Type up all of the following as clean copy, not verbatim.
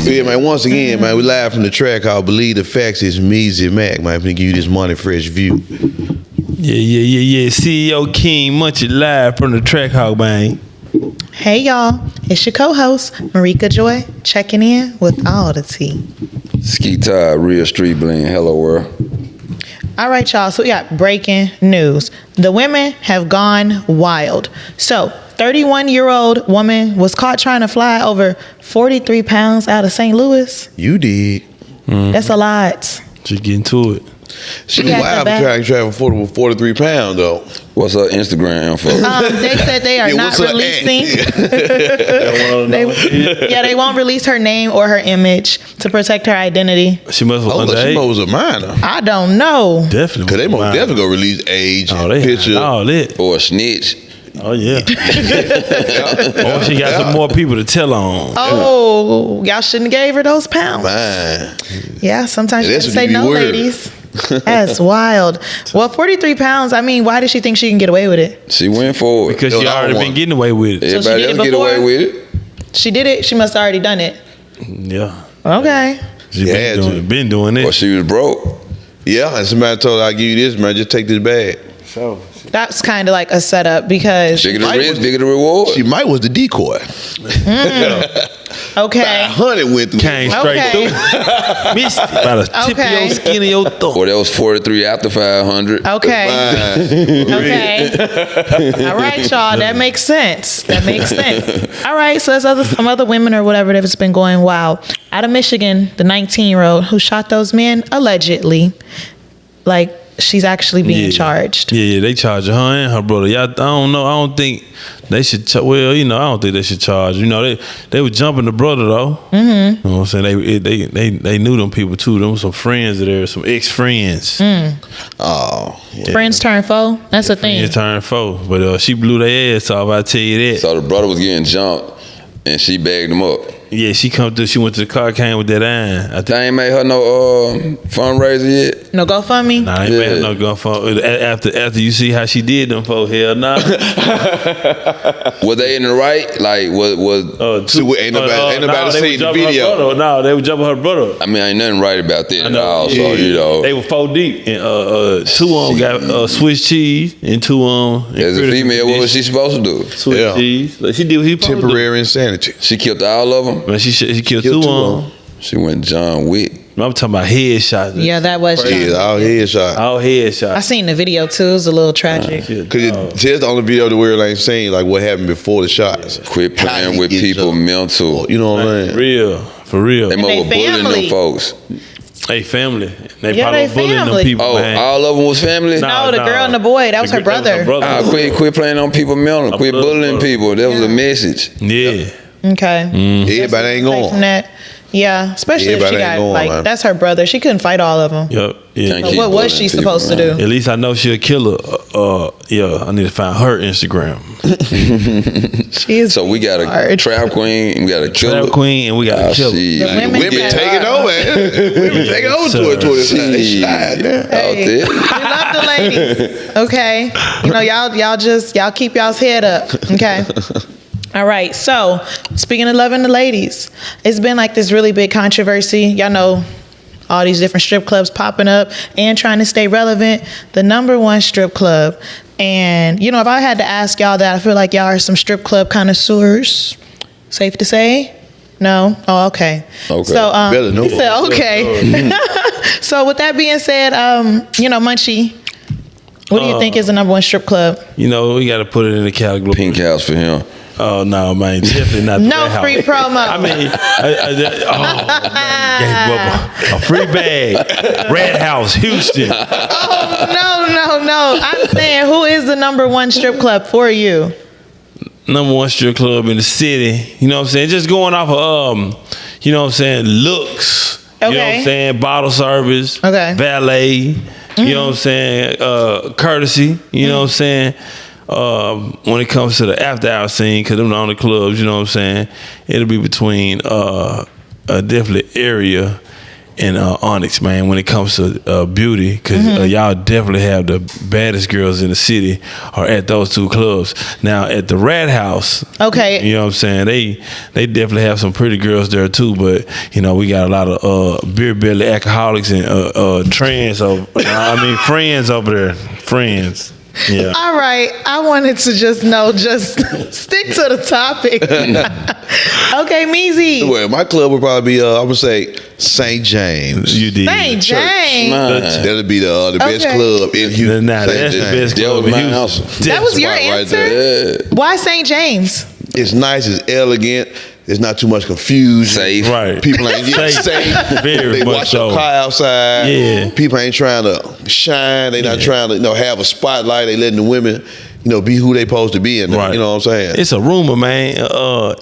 Yeah, man. Once again, man, we live from the TracxHawk. Believe the facts is Mezzy Mack, man. We give you this money fresh view. Yeah. CEO King Munchie live from the TracxHawk, man. Hey y'all, it's your co-host Marika Joy checking in with all the tea. Skee, Todd, real street bling. Hello world. All right, y'all. So we got breaking news. The women have gone wild. So 31-year-old woman was caught trying to fly over 43 pounds out of St. Louis. You did. That's a lot. Just getting to it. She was wild for trying to travel 43 pounds, though. What's her Instagram info? They said they are not releasing. They won't release her name or her image to protect her identity. She must have She was a minor. I don't know. Definitely. Because they most definitely gonna release age, picture, all that. Or a snitch. Oh yeah. Or she got some more people to tell on. Oh, y'all shouldn't have gave her those pounds. Man. Yeah, sometimes you That's gotta say what you no, be weird. ladies. That's wild. Well, 43 pounds, I mean, why does she think she can get away with it? She went for it. Because she already been getting away with it. So Everybody she did else it get away before? with it. She did it? She must have already done it. Yeah. Okay. She been doing it. Or she was broke. Yeah, and somebody told her, I'll give you this, man, just take this bag. So That's kind of like a setup because... Bigger the risk, bigger the reward. She might was the decoy. Okay. 100 went through. came straight Okay. through. Missed it by the tip of your skin of your thumb. Or that was 43 after 500. Okay. Man. Okay. All right, y'all. That makes sense. All right. So there's some other women or whatever that's been going wild. Out of Michigan, the 19-year-old who shot those men allegedly, like she's actually being charged. Yeah, they charge her and her brother. Y'all, I don't know. I don't think they should. I don't think they should charge. They were jumping the brother though. Mm-hmm. You know what I'm saying? They knew them people too. Them some friends of theirs, some ex-friends. Oh, yeah. Friends turn foe. That's a thing. Friends turn foe. But she blew their ass off. I tell you that. So the brother was getting jumped and she bagged him up. Yeah, she come through. She went to the car, came with that iron. I think. They ain't made her no fundraiser yet. No GoFundMe? Nah, I ain't made her no gun for after you see how she did them folks. Hell nah. Was they in the right? Like was Ain't nobody seen the video. No, they were jumping her brother. I mean, ain't nothing right about that at all. So They were 4 deep, and two of them got Swiss cheese, and two of them. as a female, what was she supposed to do? Swiss cheese. Like, she did what he supposed to do. Temporary insanity. She killed all of them. Man, she killed two of them. She went John Wick. I'm talking about headshots. Yeah, that was Yeah, all headshot. All headshots. I seen the video too. It was a little tragic. Because it's the only video the world ain't seen, like what happened before the shots. Quit playing with people mental. You know what I'm saying? For real. They And more they bullying family. them folks. They family. They Yeah, probably they bullying them family. people, Oh, man. all of them was family? No, the girl and the boy. That was her brother. Quit playing on people mental. Quit bullying people. That was a message. Yeah. Okay. Everybody ain't From going. that. Yeah, especially if she Everybody got ain't going, man. that's her brother. She couldn't fight all of them. Yep. Yeah. Can't So keep what was she bullying people, supposed to do? man. At least I know she a killer. I need to find her Instagram. She is. So we got a hard. trap queen and we got a killer. Trap queen, and we got a killer. Shit. The women Women got- taking over. Women taking over to it. They Shit. slide now. Out Hey, we there. love the ladies. Okay. Y'all keep y'all's head up. Okay. All right. So speaking of loving the ladies, it's been like this really big controversy. Y'all know all these different strip clubs popping up and trying to stay relevant. The #1 strip club. And, if I had to ask y'all that, I feel like y'all are some strip club connoisseurs. Safe to say? No? Oh, okay. Okay. So, Better know. he said, okay. So with that being said, Munchie, what do you think is the #1 strip club? We got to put it in the category. Pink house for him. Oh no, man, definitely not. No Red free House. promo. I mean, gave up a free bag. Red House, Houston. No. I'm saying, who is the #1 strip club for you? #1 strip club in the city. You know what I'm saying? Just going off of looks. You know what I'm Okay. saying? Bottle service. Okay. Valet. You know what I'm saying? Courtesy. You know what I'm saying? When it comes to the after hour scene, because I'm on the clubs, you know what I'm saying? It'll be between definitely area and Onyx, man, when it comes to beauty, because y'all definitely have the baddest girls in the city are at those two clubs. Now at the Rat House, Okay. you know what I'm saying, they definitely have some pretty girls there too, but you know we got a lot of beer belly alcoholics and friends over there, friends. Yeah. All right. I wanted to just stick to the topic. Okay, Mezzy. Well, my club would probably be, I would say, St. James. You did. St. James. That'll be the best Okay. club in Houston. Nah, St. that's the James. best That club was in my Houston. house. That was your Spot right answer? there. Why St. James? It's nice. It's elegant. There's not too much confusion. Safe. Right. People ain't getting Safe. safe. Very They much watch so. your car outside. Yeah. People ain't trying to shine. They not trying to have a spotlight. They letting the women be who they supposed to be in there. Right. You know what I'm saying? It's a rumor, man.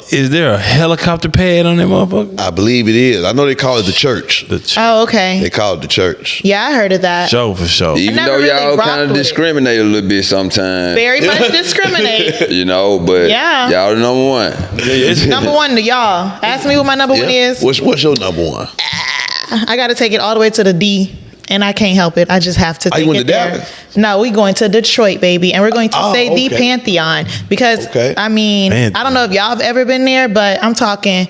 Is there a helicopter pad on that motherfucker? I believe it is. I know they call it the church. Oh, okay. They call it the church. Yeah, I heard of that. Show for sure. Even never though really y'all rocked kind of with it. discriminate a little bit sometimes. Very much discriminate. But Yeah. y'all the number one. Number one to y'all. Ask me what my number one is. What's your number one? I got to take it all the way to the D. And I can't help it. I just have to Oh, take you went it to there. Dallas? No, we going to Detroit, baby. And we're going to say the okay. Pantheon. Because, I mean, Pantheon. I don't know if y'all have ever been there, but I'm talking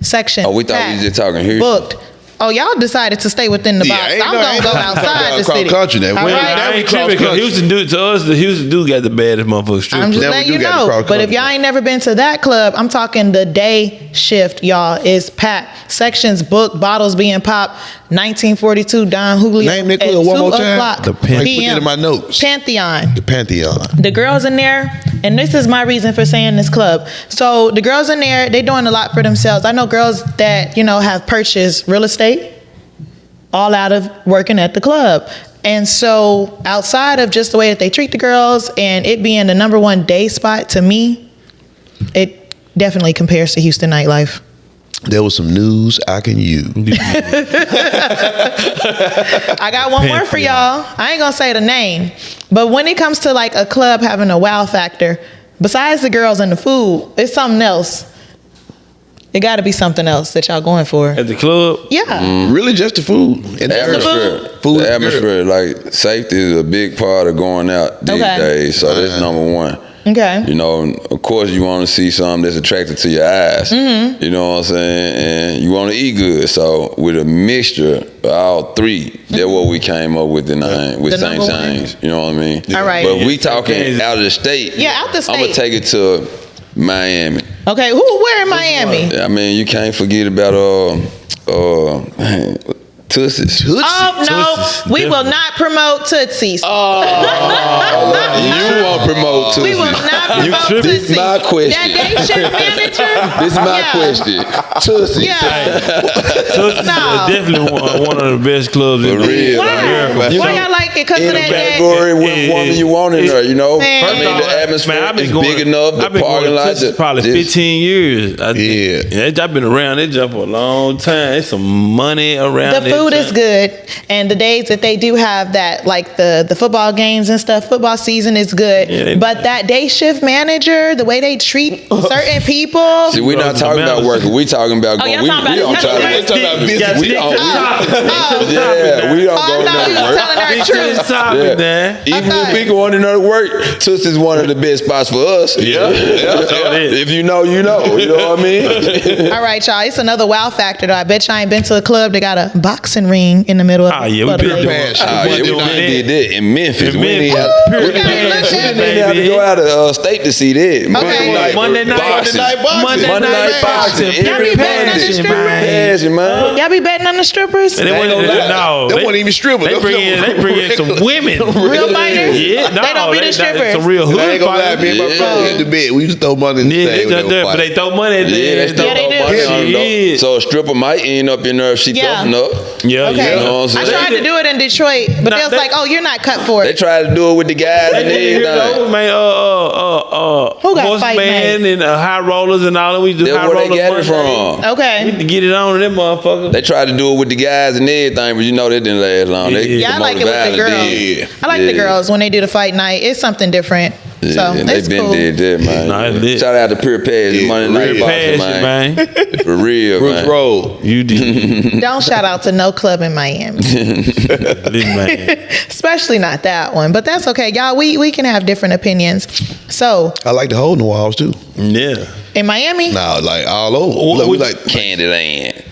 section. Oh, we thought we was just talking here. Booked. Oh, y'all decided to stay within the box. I'm going to go outside the across city. country now. All Well, right? now I ain't cross tripping because country. Houston dude to us, the Houston dude got the baddest motherfucker strip. I'm just Now we letting do you got the know. cross But if country. y'all ain't never been to that club, I'm talking the day shift, y'all, is packed. Sections booked, bottles being popped. 1942 Don Julio. Name that at club one 2 more time. o'clock The Pantheon. Put it PM. in my notes. Pantheon. The Pantheon. The girls in there, and this is my reason for saying this club. So the girls in there, they doing a lot for themselves. I know girls that, have purchased real estate all out of working at the club. And so outside of just the way that they treat the girls and it being the number one day spot, to me, it definitely compares to Houston nightlife. There was some news I can use. I got one more for y'all. I ain't gonna say the name, but when it comes to like a club having a wow factor, besides the girls and the food, it's something else. It got to be something else that y'all going for. At the club? Yeah. Really, just the food. And The atmosphere. Food The is atmosphere, like safety is a big part of going out these Okay. days. So that's number one. Okay. Of course, you want to see something that's attractive to your eyes. Mm-hmm. You know what I'm saying? And you want to eat good. So with a mixture of all three, that's what we came up with with The St. number one. James. You know what I mean? All right. But we talking out of the state. Yeah, out the I'm gonna state. take it to Miami. Okay. Where in Miami? I mean, you can't forget about Tootsie's. Oh no, Tootsie's, we will definitely. not promote Tootsie's. You won't promote We will Tootsie's. not promote tripping. Tootsie's. This is my question. That day shift manager. This is my Yeah. question. Tootsie's. Yeah. Tootsie's No. is definitely one of the best clubs in For real. Why? America. You Why know, y'all like it? Because of In that a day? category with woman you want in there, Man. I mean, the atmosphere I've been is going, big enough. The I've been parking going to lot. Tootsie's probably 15 years. I think. Yeah. I've been around that job for a long time. There's some money around The that food is joint. good, and the days that they do have that, like the football games and stuff, football season is good. Yeah, they- But that day shift manager, the way they treat certain people. See, we're not talking about working. We talking about Oh, going. y'all We talking about don't this try other to. work? We don't. Oh. Yeah, we don't Oh, go I thought to he was work. telling her Big truth. to the topic, Yeah. man. Even Okay. if we go on another work, Tootsie's one of the best spots for us. Yeah. If you know, you know. You know what I mean? All right, y'all. It's another wow factor, though. I bet y'all ain't been to a club that got a boxing ring in the middle of Ah, the yeah, we club. been Like, doing Pass. Oh, yeah, we doing did that in Memphis. In We didn't Memphis. have, Pure we didn't Memphis, have to baby. go out of state to see that. Monday night boxing. boxing. Monday night boxing. Y'all Every be betting on the Monday. strippers? Passion, man. Y'all be betting on the strippers? They ain't gonna lie. no, They weren't even strippers. They bring in some women. Real fighters? Yeah, no, They don't be the strippers. Some real hood I ain't gonna lie, fighters. me and my brother hit the bed. We used to throw money in the Yeah, thing. but they throw money at the Yeah, end. they still Yeah, they throw do. money on them, though. Yeah. So a stripper might end up in there if she Yeah. toughen up. Yeah, Okay. yeah. You know what I'm I saying? tried to do it in Detroit, but they was like, "Oh, you're not cut for They it." tried to do it with the guys and Hey, everything. man, Who got fight Horseman night? and high rollers and all that. We do That's high where rollers. they got it from. Okay. Need to get it on to them motherfuckers. They tried to do it with the guys and everything, but you know that didn't last long. They Yeah, Yeah, I like it with the promoted girls. violence then. I like the Yeah. girls when they do the fight night. It's something different. Yeah, So and they it's been cool. did that, man. Nah, it lit. Shout out to Pure Pass, Monday Night Real Boxing, passion, man. man. For real, Brooks man. Road. You did. Don't shout out to no club in Miami. Lit, man. Especially not that one. But that's okay. Y'all, we can have different opinions. So, I like the hole in the walls too. Yeah. in Miami, Nah, like all over. Look, we like Candyland.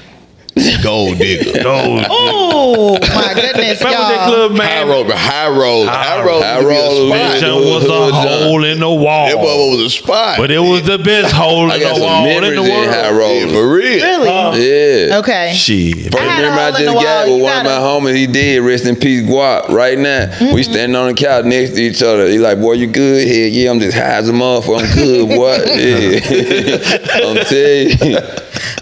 gold digger. Gold. oh my goodness, Remember that y'all. club, High man? road, but high road High road That was- jump was a hole in the wall. That boy was a spot. But it was the best hole I in got the some wall in memories the in world. High Yeah, Road. for real. Really? Yeah. Okay. Shit. I had a Remember I hole in just the got wall. with You one of my gotta- homies. He did. Rest in peace, Guap. Right now, we standing on the couch next to each other. He like, boy, you good? Here, yeah, I'm just high as a motherfucker. I'm good, boy. Yeah. I'm telling you.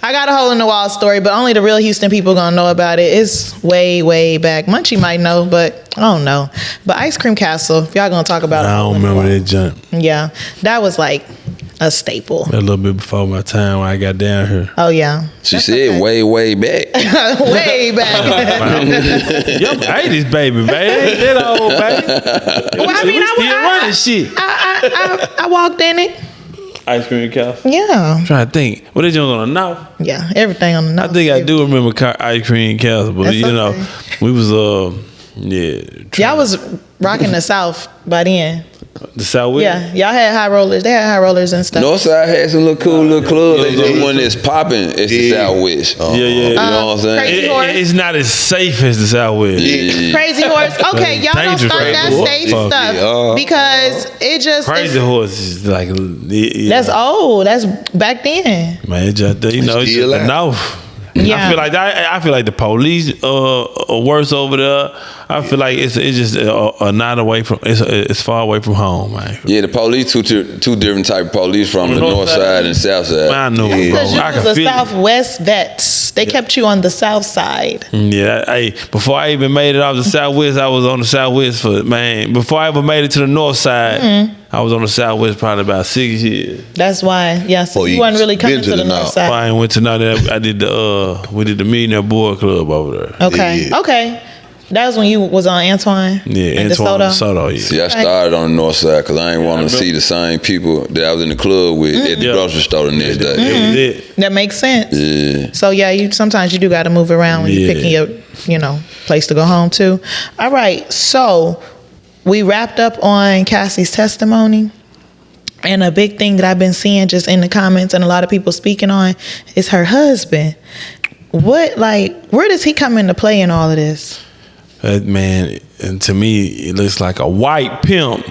I got a hole in the wall story, but only the real Houston people gonna know about it. It's way, way back. Munchie might know, but I don't know. But Ice Cream Castle, if y'all gonna talk about it. I don't remember that jump. Yeah, that was like a staple. A little bit before my time when I got down here. Oh yeah. She That's said okay. way back. way back. Young 80s baby, man. Ain't that old, baby. Well, I mean, we still running shit. I walked in it. Ice cream castle. Yeah. I'm trying to think. What they doing on the north? Yeah. Everything on the nose. I think I do remember ice cream castle, but That's you know, okay. we was yeah. Y'all was rocking the South by then. The Southwest. Yeah. Y'all had high rollers. They had high rollers and stuff. Northside had some little cool little clubs. They just one that's popping. It's the Yeah. Southwest. Yeah, yeah. You know what I'm saying? Crazy Horse. It's not as safe as the Southwest. Yeah. Crazy Horse. Okay, y'all don't Dangerous start that Crazy Horse. safe Fuck, stuff yeah. because it just Crazy Horse is like that's old. That's back then. man. It just you know, it's Still just the out. north. Yeah. I feel like the police are worse over there. I feel like it's just not away from it's far away from home, man. Yeah, the police two different type of police from the north side and south side. Man, I know, bro. Because you I was can a feel it. Southwest vets. They kept you on the South side. Yeah, hey, before I even made it off the Southwest, I was on the Southwest for, man. Before I ever made it to the North side, I was on the Southwest probably about 6 years. That's why. Yeah, so Oh, you you wasn't really coming been to to the the North North. side. I went to know that I did we did the Millionaire Boy Club over there. Okay. Yeah. Okay. That was when you was on Antoine. Yeah, and Antoine DeSoto. Soto, yeah. See, I started on the north side because I ain't want to see the same people that I was in the club with at the Yeah. grocery store the next day. That was it. That makes sense. Yeah. So yeah, you sometimes you do got to move around when you're Yeah. picking your, place to go home to. All right, so we wrapped up on Cassie's testimony, and a big thing that I've been seeing just in the comments and a lot of people speaking on is her husband. Where does he come into play in all of this? That man, and to me, it looks like a white pimp.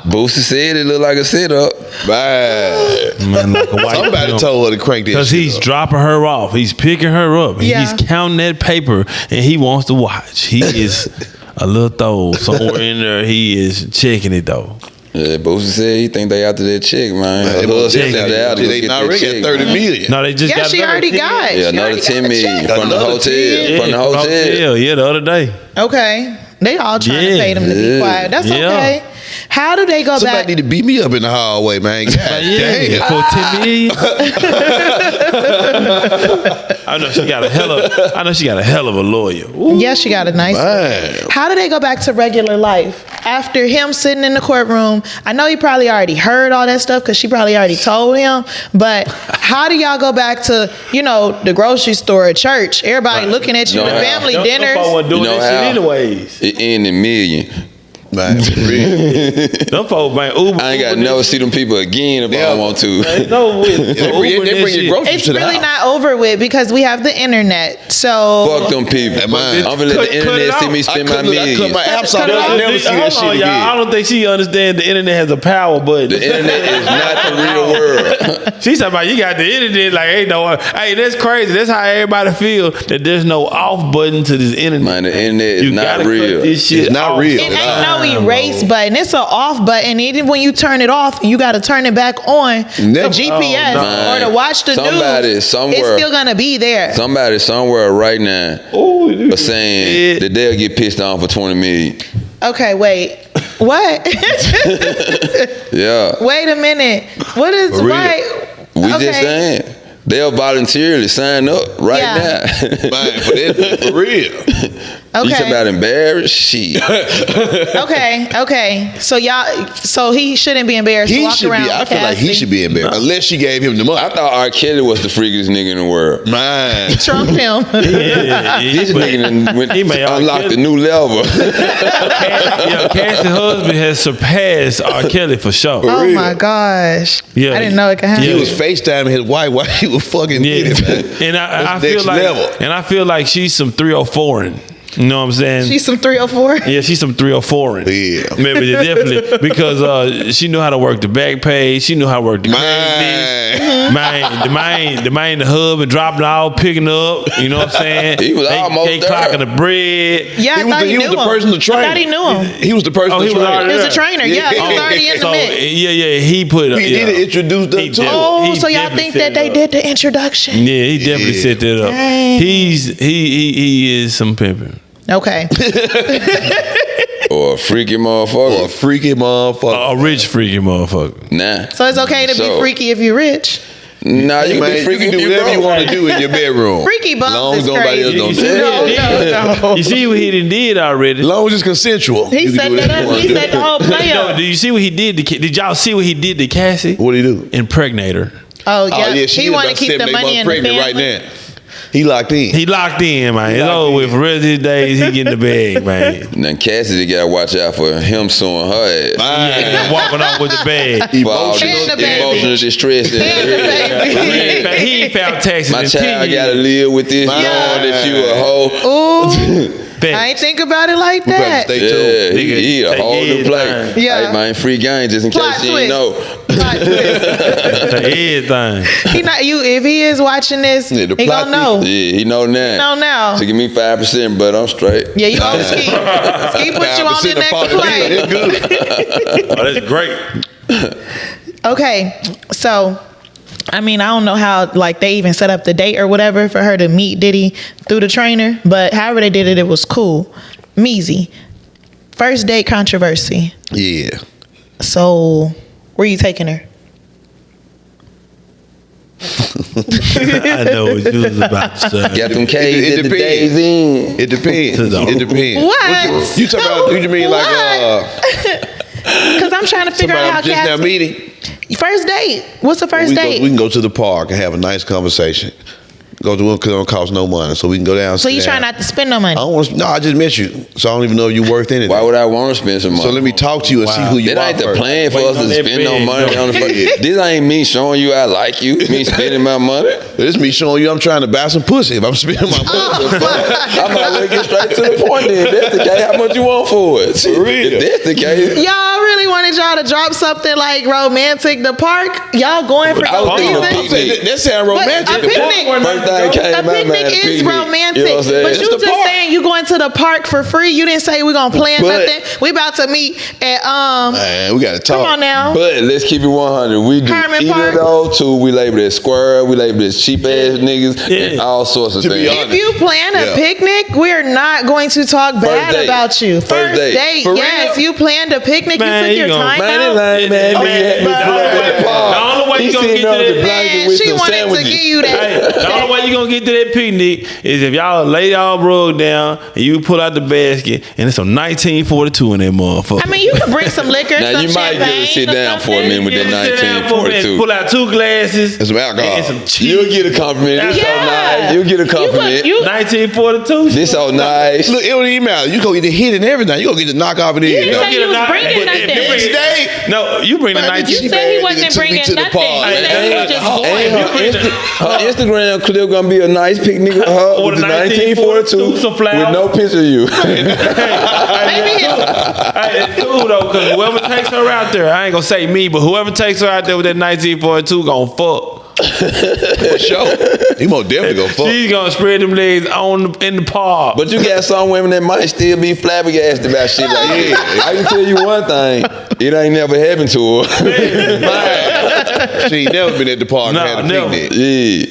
Boosie said it looked like a sit-up. Man. Man, like a white Somebody pimp. told her to crank that Because shit he's up. dropping her off. He's picking her up. And Yeah. he's counting that paper and he wants to watch. He is a little throw somewhere in there. He is checking it though. Yeah, Boosie said he think they after that chick, man. They Her both husband check said they out to go They get not that really chick. got 30 man. million. No, they just Yeah, got she another already 10. got it. Yeah, She another already 10 got the million check. from the Another hotel. 10? From the hotel. Yeah, the other day. Okay, they all trying to Yeah. pay them to be Yeah. quiet. That's Yeah. okay. How do they go Somebody back? need to beat me up in the hallway, man. God Yeah, damn. for 10 million. I know she got a hell of a lawyer. Ooh. Yeah, she got a nice. Man. How do they go back to regular life after him sitting in the courtroom? I know he probably already heard all that stuff because she probably already told him. But how do y'all go back to the grocery store, church? Everybody looking at you, No, the family Them dinners. folks wasn't doing You know that how? shit anyways. It ended in million. Man, for real. Them folks, man, Uber. I ain't got to never see them people again if I don't want to. No, They bring your groceries It's to the really house. not over with because we have the internet. So Fuck them people. Hey, man. I'm gonna let Cut- the cut it internet see out. me I spend my cut my millions. apps off. Cut it out. I'll never see that Hold shit on, y'all. I again. don't think she understands the internet has a power button. The internet is not the real world. She's talking about you got the internet like ain't no. Hey, that's crazy. That's how everybody feel that there's no off button to this internet. Man, the internet is You not gotta cut real. this shit It's not off. real. it ain't no erase button. It's an off button. Even when you turn it off, you got to turn it back on. Never. The GPS Oh, no. or to watch the Somebody news. somewhere- It's still gonna be there. Somebody somewhere right now Ooh, is saying that they'll get pissed off for 20 million. Okay, wait. What? Yeah. Wait a minute. What is For real. right? We Okay. just saying. They'll voluntarily sign up right Yeah. now. Man, for real. Okay. You talking about embarrassed? Shit. Okay. So he shouldn't be embarrassed to He walk should around be. I with feel like he Cassie. should be embarrassed unless she gave him the money. I thought R. Kelly was the freakiest nigga in the world. Mine. Trump him. This nigga done went He made R. unlocked Kelly. a new level. Cassie's husband has surpassed R. Kelly for sure. Oh my gosh. Yeah. I didn't know it could happen. He was FaceTiming his wife while he was fucking Yeah, Diddy, man. and I That's feel next like, level. and I feel like she's some 304ing. You know what I'm saying? She's some 304. Yeah, she's some 304ing. Yeah. Maybe definitely because she knew how to work the back page. She knew how to work the the main, the hub and dropping all, picking up. You know what I'm saying? He was almost there. clocking the bread. Yeah, I thought he was knew the him. person to train. I thought he knew him. He was the person Oh, to he was train. already He was a there. trainer. Yeah, he was already in the mix. He put. He did it, introduced them to him. Oh, so y'all think that they did the introduction? Yeah, he definitely set that up. Dang. He is some pimping. Okay. Or a freaky Or a motherfucker. freaky motherfucker. A rich freaky motherfucker. Nah. So it's okay to be So- freaky if you're rich. Nah, you Man, can be freaky you can do if whatever you broke. want to do in your bedroom. Freaky bumps Long as is nobody crazy. else don't You say it. You see what he did already? As long as it's consensual. He you can set do that whatever you up. wanna He do. set the whole play No, up. do you see what he did? Did y'all see what he did to Cassie? What do you do? Impregnate her. Oh, yeah. She He is wanted about to keep the 7 money months in the pregnant right family. now. He locked in. He locked in, man. It's over with. For the rest of his days, he getting the bag, man. Now Cassie gotta watch out for him suing her ass. Yeah, walking off with the bag. For all And this the baby. emotional distress. And the baby. He ain't found taxes My in child 10 gotta years. live with this, knowing that you a hoe. Ooh. I ain't think about it like We better that. stay Yeah, tuned. he a Take whole new his play. time. Yeah. Hey man, free game just in Plot case you twist. ain't know. Plot twist. Everything. He not you. If he is watching this, Yeah, the he plot gonna know. Yeah, he know now. Know now. So give me 5%, but I'm straight. Yeah, you owe Skee. Skee put you on the 5% of next father play. It's good. Oh, that's great. Okay, so I mean, I don't know how like they even set up the date or whatever for her to meet Diddy through the trainer, but however they did it, it was cool. Mezzy, first date controversy. Yeah. So, where you taking her? I know what you was about to say. Got them K's It at the depends. days in. It depends. It depends. What? You talking about? You mean like Because I'm trying to figure somebody out how I'm just now Cassie. meeting? First date. What's the first we date? can go to the park and have a nice conversation. Go to one because it don't cost no money, so we can go down. So you try not to spend no money? I don't want to. No, I just met you, so I don't even know if you're worth anything. Why would I want to spend some money? So let me talk to you and see who you That are ain't the first. plan for Wait us to on that spend no bed, money no. on the fuck. This ain't me showing you I like you. Me spending my money. This me showing you I'm trying to buy some pussy if I'm spending my money. I might as well get straight to the point then. If that's the case, how much you want for it? For real. If that's the case, Y'all really wanted y'all to drop something like romantic the park? Y'all going for I was no thinking reason? of picnic. That sound But romantic. a picnic, First thing came a to my picnic mind, is picnic. romantic. You know what I'm saying? But It's you the just park. saying you going to the park for free. You didn't say we gonna plan But- nothing. We about to meet at Man, we gotta talk. Come on now. But let's keep it 100. We do Herman either Park. of those two. We label it square. We label it cheap ass niggas and Yeah. all sorts of To be things. honest. If you plan a Yeah. picnic, we're not going to talk bad date. about you. First date. For yes. real? You planned a picnic. Man, you took you your gonna- time Man, out. that lame man, Oh, nigga had me yeah. pull up at the park. The only way He you gonna sitting get to on the that- blanket Man, with she some wanted to sandwiches. give you that. Hey, the only way you gonna get to that picnic is if y'all lay y'all rug down and you pull out the basket and it's some 1942 in that motherfucker. I mean, you could bring some liquor. Now, some you might champagne get to sit or down for a something. minute with that You sit down for a minute, 1942. pull out 2 glasses And some alcohol. and some cheese. You'll get a compliment. This so Yeah. nice. You'll get a compliment. You 1942. This so nice. Look, it don't even matter. You gonna get the hit and everything. You gonna get the knock off of it. You didn't You say you was bringing nothing. Next day. No, you bring the Man, 19. You said he wasn't Nigga took me bringing to the nothing. park. You said he was just And going. her Instagram clip gonna be a nice picnic of her Or with the the 1942 some flowers. with no picture of you. Maybe his, Hey, it's cool though, cause whoever takes her out there, I ain't gonna say me, but whoever takes her out there with that 1942 gonna fuck. For sure. He most definitely go fuck. She's gonna spread them legs in the park. But you got some women that might still be flabbergasted about shit like that. I can tell you one thing, it ain't never happened to her. She ain't never been at the park Nah, and had a never. picnic.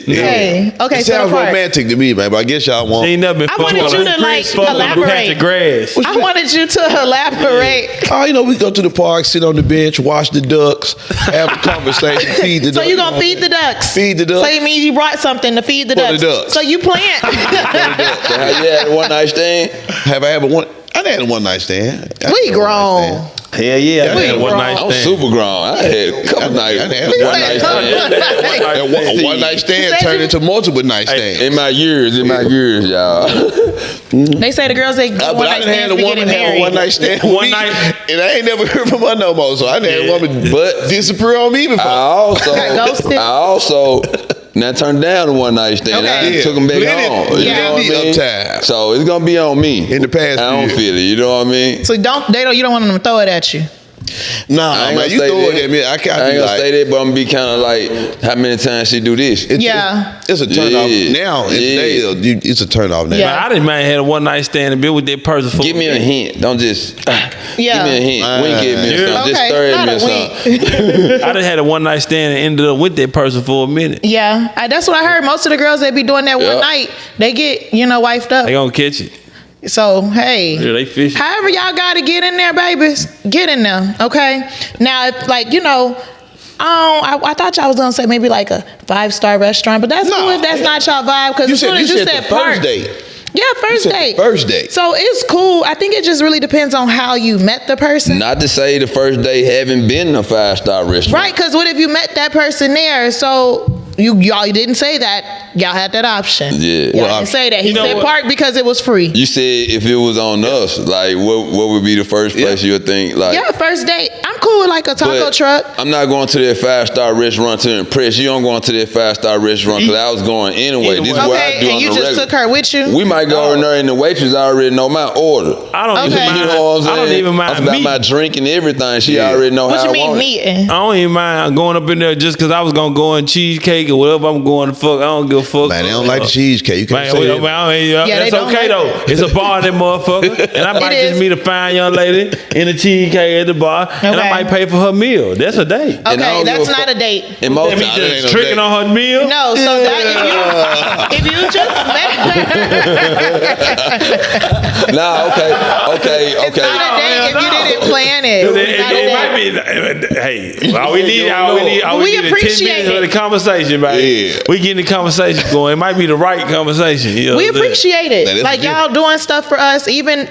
Yeah. hey, okay, It so the sounds park. romantic to me, man, but I guess y'all She want. ain't never been I fucked wanted on you a to, like, fuck on a patch elaborate. of grass. I wanted you to elaborate. We go to the park, sit on the bench, watch the ducks, have a conversation, feed the ducks. So you gonna feed the ducks? Feed the ducks. So it means you brought something to feed the For ducks. the ducks. So you plant. So have you had a one night stand? Have I ever one? I done had a one night stand. We grown. Hell yeah, I We had grown. one night stand. I'm super grown. I had a couple nights. I had One night stand. A one night stand turned into multiple night stands. In my years, y'all. They say the girls they But one I night done had stands a be woman getting have a married. one night stand. with One me, night. and I ain't never heard from her no more. So I done had a woman But disappear on me before. Got ghosted. I also now turned down the one night stand. Okay. I took them back Plenty- home. You know what I plenty mean? uptime. So it's gonna be on me. In the past I don't few feel it. You know what I mean? So you don't want them to throw it at you. Nah, I ain't man, gonna you say throw that. it at me. I I can't ain't be gonna like, say that, but I'm gonna be kind of like, how many times she do this? Yeah. It's a turn off Yeah. now. Yeah. It's a turn off now. Yeah. I didn't mind had a one night stand and been with that person for. Give me a hint. Don't just give me Yeah. a hint. Wink at me or Yeah. something. Just Okay, stare at not me or a something. I done had a one night stand and ended up with that person for a minute. Yeah, that's what I heard. Most of the girls that be doing that one Yeah. night, they get wifed up. They gonna catch it. So hey, Yeah, they fishing. however y'all gotta get in there, babies, get in there. Okay. Now, if, like I thought y'all was gonna say maybe like a 5-star restaurant, but that's No. cool if that's not y'all vibe. Because You as soon said as you said the park, first date. yeah, first said the date, first date. So it's cool. I think it just really depends on how you met the person. Not to say the first day haven't been in a 5-star restaurant. Right, because what if you met that person there? So y'all didn't say that. Y'all had that option. Yeah. Y'all Well, didn't say that. He you know said what? park because it was free. You said if it was on us, like what would be the first place you would think like? Yeah, first date. I'm cool with like a taco But truck. I'm not going to that 5-star restaurant to impress you. I'm going to that 5-star restaurant because I was going anyway. This is what I Okay, do and on you the just regular. took her with you. We might go in there and the waitress already know my order. I don't Okay. even mind. You know what I'm saying? I don't even mind I'm about meat. my drink and everything. She already know What how you I mean want it. meeting? I don't even mind going up in there just because I was gonna go in cheesecake or whatever I'm going to fuck. I don't give a fuck. Man, they don't like the cheesecake. You can't Man, say that. Yeah, they that's don't okay like though. It's a bar, that motherfucker, and I might It just is. meet a fine young lady in a cheesecake at the bar, and I Okay. might pay for her meal. That's a date. And I Okay, don't give that's a not fuck. a date. And most That me times, ain't just no tricking date. on her meal. No, so that if you just met, nah, okay. it's not a date if you didn't plan it. It, It's not a it date. might be. Hey, all we need, all we need, all We we need is 10 appreciate minutes of it. the conversation, man. Yeah. We getting the conversation going. It might be the right conversation. You know We what I'm saying? appreciate That it. is Like different. y'all doing stuff for us, even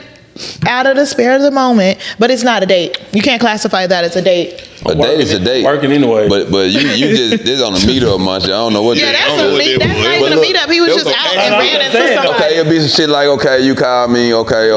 out of the spare of the moment. But it's not a date. You can't classify that as a date. A date is a date. Working anyway. But you just this on a meetup, Munchie. I don't know what Yeah, that that's don't know a what meet. they That's was. not But even a look, meetup. He was those just are- out I'm and ran into saying, somebody. Okay, it'll be some shit like, okay, you call me, okay,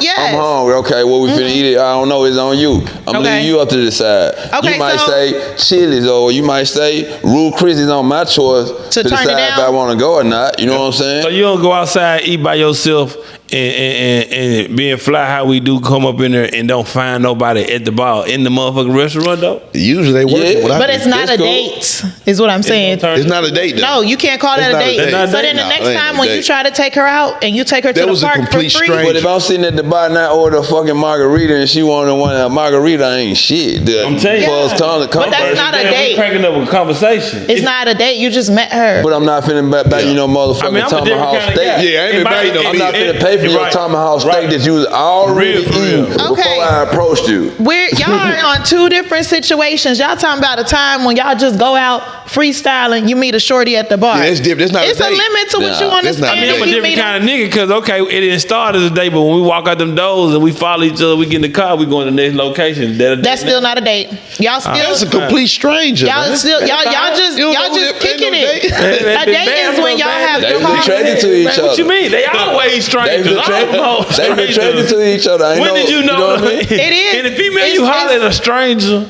Yes. I'm hungry, okay, what we finna eat it? I don't know, it's on you. I'm Okay. leaving you up to decide. Okay, You might so- say Chili's, or you might say Rude Chris is on my choice To to turn it decide if down? I want to go or not. You know what I'm So saying? you don't go outside, eat by yourself, and being fly how we do, come up in there and don't find nobody at the bar in the motherfucking restaurant though. Usually they work. Yeah. What I But do. it's not That's a cool. date, is what I'm saying. It's not a date though. No, you can't call that It's a not a date. date. Not a So date. then the No, next it ain't time a when you date. try to take her out and you take her to That the was a park for complete free, stranger. But if I'm sitting at the bar and I order a fucking margarita and she wanted one, a margarita ain't shit. I'm telling you. For us to come But that's first. not a Damn, we date. cracking up a conversation. it's not a date. You just met her. But I'm not finna back you know motherfucking I mean, I'm a different tomahawk kind of steak. guy. Yeah, I ain't It been might- buying no it- I'm not meat. finna pay for your Right. tomahawk steak Right. that you was already For real. eating Okay. before I approached you. Y'all are on two different situations. Y'all talking about a time when y'all just go out freestyling. You meet a shorty at the bar. Yeah, that's different. That's not a It's a date. limit to what Nah, you want to that's not spend. a I mean, I'm a if you different meet kind of nigga because, okay, it didn't start as a day, but when we walk out them doors and we follow each other, we get in the car, we going to the next location. That's still not a date. Y'all still. That's a complete stranger. Y'all man. still y'all just You don't y'all know just that ain't kicking no it. date. A date is when y'all have They to was talk. attracted to each Man, other. what you mean? They always strangers. They was attracted Almost attracted strangers. to each other. I When know, did you know? what I mean? It is. And the female, It's- you holler at it's- a stranger.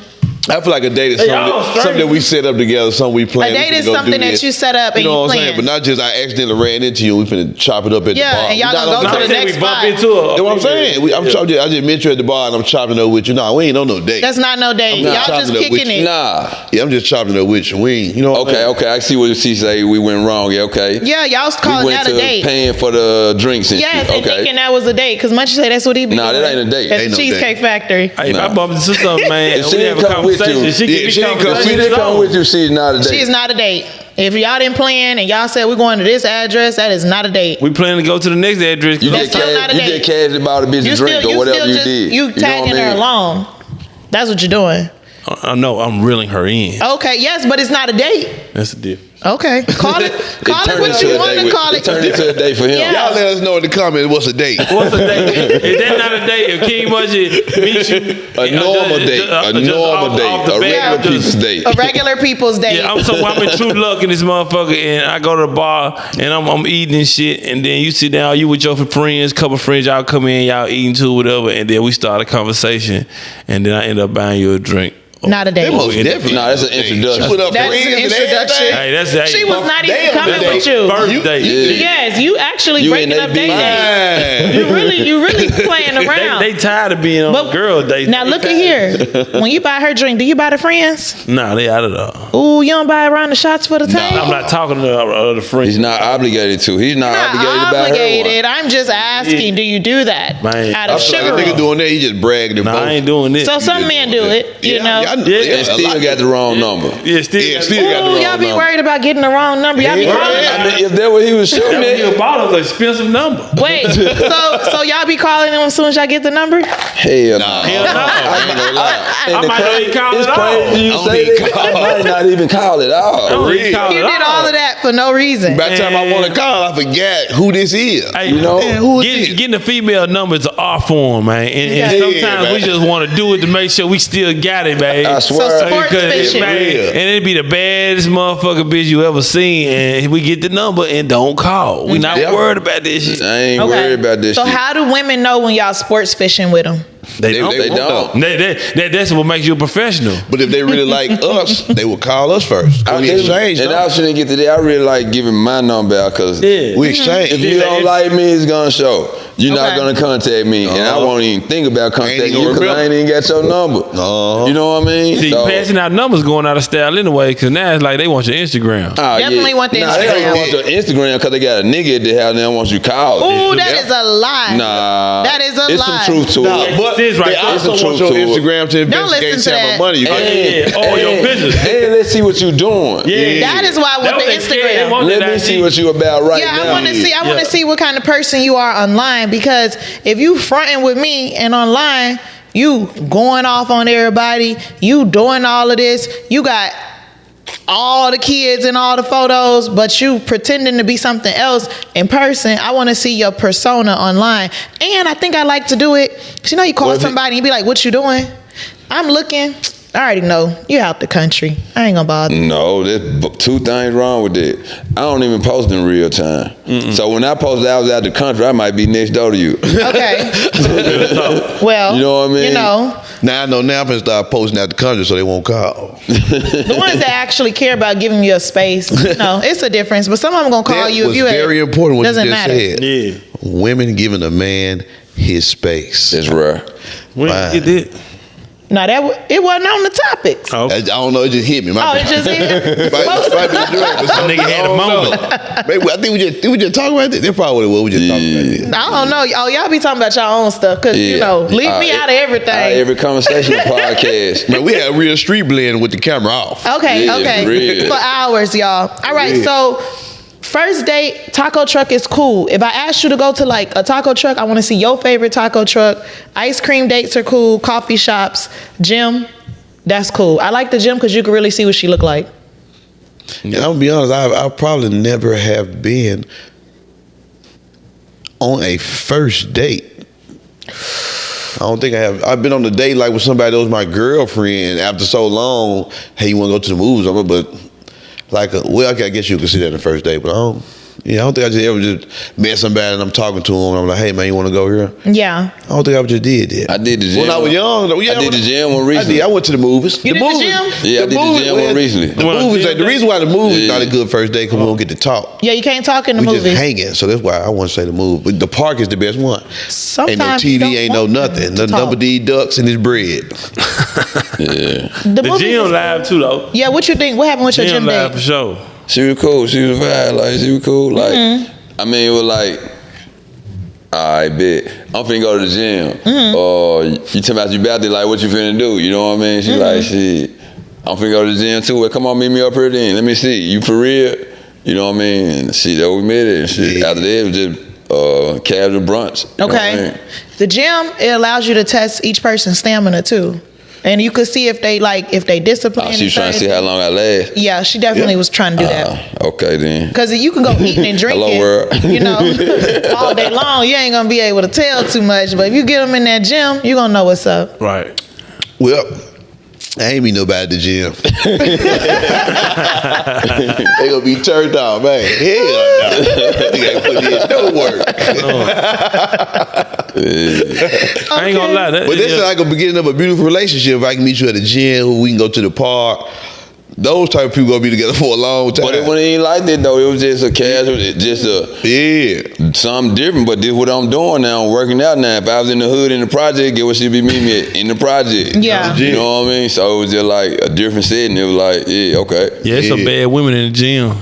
I feel like a date is They all something that we set up together, something we plan. A date we finna is go something do that this. you set up and You know you what I'm plan. saying? But not just I accidentally ran into you. We finna chop it up at Yeah, the bar. and y'all We not gonna on go to no the date. next we bump spot. into her. That's what I'm saying. I just met you at the bar and I'm chopping up with you. Nah, we ain't on no date. That's not no date. I'm not Y'all just chopping up with kicking you. it. Nah. Yeah, I'm just chopping up with you. We ain't, you know what I'm saying? Okay. I see what she say. We went wrong. Yeah, okay. Yeah, y'all was We calling went that to a date. paying for the drinks and Yes, shit. and Okay. thinking that was a date because Munchie said that's what he be Nah, doing that ain't a date. at Ain't the no Cheesecake date. Factory. Hey, if I bump into something, man, If and she we have didn't a come with you- conversation, she Yeah, can she be didn't come- If she conversation. didn't come with you, she's not a date. She is not a date. If y'all didn't plan and y'all said we're going to this address, that is not a date. We plan to go to the next address. You That's just still not a date. casually bought a bitch a drink or whatever you did. You tagging her along. That's what you're doing. I know. I'm reeling her in. Okay, yes, but it's not a date. That's the difference. Okay, call it what you want to call it. It turned into a day for him. Yeah. Y'all let us know in the comments what's a date. What's a date? Is that not a date? If King Munchie meets you, A normal date. A regular people's date. A regular people's date. Yeah, I'm in true luck in this motherfucker, and I go to the bar and I'm eating and shit, and then you sit down, you with your friends, couple friends, y'all come in, y'all eating too, whatever, and then we start a conversation, and then I end up buying you a drink. Not a date. Most definitely. No, that's an introduction. She put up That's friends an and introduction. everything. Hey, She was not even Damn, coming that with you. First date. Yes, you actually You breaking and up they date dates. You really playing around. They tired of being on girl dates. Now look at here. When you buy her drink, do you buy the friends? Nah, they out of there. Ooh, you don't buy around the shots for the time? I'm not talking to the friends. He's not obligated to. He's not Not obligated by her one. I'm just asking, do you do that? Man, Out I of feel like a chivalry. nigga doing that, he just bragging and Nah, I boasting. ain't doing this. So some men do it, you know. And still got the wrong number. Yeah, still. Yeah, still got the Ooh, wrong y'all be number. worried about getting the wrong number. Y'all be Yeah. calling. I mean, if that what he was shooting You at, bought us an expensive number. Wait, so y'all be calling them as soon as y'all get the number? hell no. Hell no. I ain't gonna lie. I might not even call It's it crazy you I don't say even that. call. I might not even call it I all. don't even call You it did all of that for no reason. By the time I want to call, I forget who this is. Hey, You know? Man, who is this? getting the female number is an art form, man. And Yeah. sometimes we man. just want to do it to make sure we still got it, man. I swear. So sports Because, fishing. man, Real. and it'd be the baddest motherfucking bitch you ever seen, and we get the number and don't call. We not Yeah. worried about this shit. I ain't worried about this So shit. how do women know when y'all sports fishing with them? They don't. They don't. That's what makes you a professional. But if they really like us, they will call us first. We exchange. And I numbers. shouldn't get to that. I really like giving my number out because Yeah. We exchange. if you don't like me, it's gonna show. You're not Okay. gonna contact me, and I won't even think about contacting even you because remember. I ain't even got your number. No. You know what I mean? See, So- passing out numbers going out of style anyway, because now it's like they want your Instagram. Oh, Definitely want the Nah, they Instagram. don't want your Instagram because they got a nigga at the house and they don't want you called. Ooh, that is a lie. Nah, That is a it's lie. some truth to Nah, it. but This right they there. also It's the want truth your to it. Instagram to Don't listen investigate to how that. much money you Oh, get. yeah. Oh, your business. And let's see what you doing. Yeah. That is why I want That the was they scared. They Instagram. want Let that me IG. see what you about right Yeah, now. I want to see. I want Yeah. to see what kind of person you are online, because if you fronting with me and online, you going off on everybody, you doing all of this, you got all the kids and all the photos, but you pretending to be something else in person. I want to see your persona online, and I think I like to do it. 'Cause you know, you call Well, if somebody and you be like, "What you doing?" I'm looking. I already know you out the country. I ain't gonna bother. No, there's two things wrong with that. I don't even post in real time. So when I post that I was out the country, I might be next door to you. Okay. Well, You know what I mean? You know, Now I know now I'm gonna start posting out the country so they won't call. the ones that actually care about giving you a space, you know, it's a difference. But some of them gonna call That you was if you very ain't. important what Doesn't you just matter. said. Yeah. Women giving a man his space. It's rare. When Fine. you did. No, it wasn't on the topics. Oh. I don't know. It just hit me. My Oh, bad. it just hit. Might be a drink, but some- Nigga had a I don't moment. know. Maybe I think we just talking about this. That's probably what we just talking about. This. I don't know. Oh, y'all be talking about your own stuff, because you know, leave me out of everything. Every conversation podcast. Man, we had real street blend with the camera off. Okay, Yeah, okay. real. For hours, y'all. All right, Real. so first date, taco truck is cool. If I asked you to go to like a taco truck, I want to see your favorite taco truck. Ice cream dates are cool. Coffee shops, gym, that's cool. I like the gym because you can really see what she look like. And I'm gonna be honest, I probably never have been on a first date. I don't think I have. I've been on a date like with somebody that was my girlfriend. After so long, hey, you want to go to the movies? But like, well, I guess you consider that the first date. But I don't think I just ever just met somebody and I'm talking to them. And I'm like, hey man, you want to go here? Yeah. I don't think I ever just did that. I did the gym. When I was young, though, I did the gym one recently. I went to the movies. You did the movies, gym? Yeah, I did the gym one recently. The Well, movies, gym the reason why the movie is Yeah. not a good first date because we don't get to talk. Yeah, you can't talk in the We movies. just hanging, so that's why I want to say the movie. But the park is the best one. Sometimes ain't you no don't TV, ain't no want nothing. them The to talk. number D ducks and his bread. The The movies gym is live cool. too though. Yeah, what you think? What happened with your Gym gym live for date? sure. She was cool. She was fine. Like, she was cool. Like, I mean, it was like, all right, bet. I'm finna go to the gym. Or you tell me about you about to, like, what you finna do? You know what I mean? She like, shit. I'm finna go to the gym too. Well, come on, meet me up here then. Let me see. You for real? You know what I mean? And shit, that we met it and shit. Yeah. After that, it was just casual brunch. Okay. The gym, it allows you to test each person's stamina too. And you could see if they discipline. She was trying to see how long I last. Yeah, she definitely was trying to do that. Okay then. Because you can go eating and drinking, Hello, world. you know, all day long. You ain't gonna be able to tell too much. But if you get them in that gym, you gonna know what's up. Right. Well, I ain't meet nobody at the gym. They gonna be turned off, man. Hell no. They gotta put in no work. I ain't gonna lie. But this is like a beginning of a beautiful relationship. If I can meet you at the gym, we can go to the park. Those type of people gonna be together for a long time. But it wasn't even like that though. It was just a casual, something different. But this is what I'm doing now. I'm working out now. If I was in the hood in the project, get what she'd be meeting me at in the project. Yeah. You know what I mean? So it was just like a different setting. It was like, yeah, okay. Yeah, it's some bad women in the gym.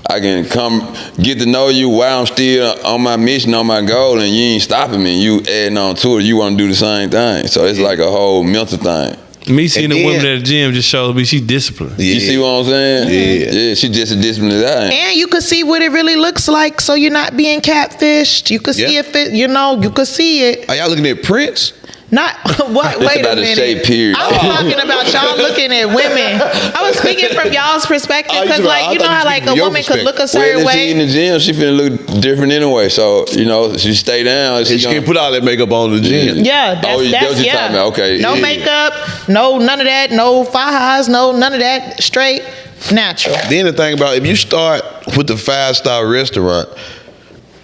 I can come get to know you while I'm still on my mission, on my goal, and you ain't stopping me. You adding on to it. You want to do the same thing. So it's like a whole mental thing. Me seeing the women at the gym just shows me she disciplined. Yeah. You see what I'm saying? Yeah, she just as disciplined as I am. And you could see what it really looks like, so you're not being catfished. You could see if it, you could see it. Are y'all looking at prints? Not what? Wait a minute. Shape, period. I was talking about y'all looking at women. I was speaking from y'all's perspective because, like, you know how like a woman could look a certain if way. she in the gym, she finna look different anyway. So she stay down. She can't put all that makeup on in the gym. Yeah, that's what you're talking about. Okay. No makeup, no none of that, no fajas, no none of that. Straight natural. Then the thing about if you start with the 5-star restaurant,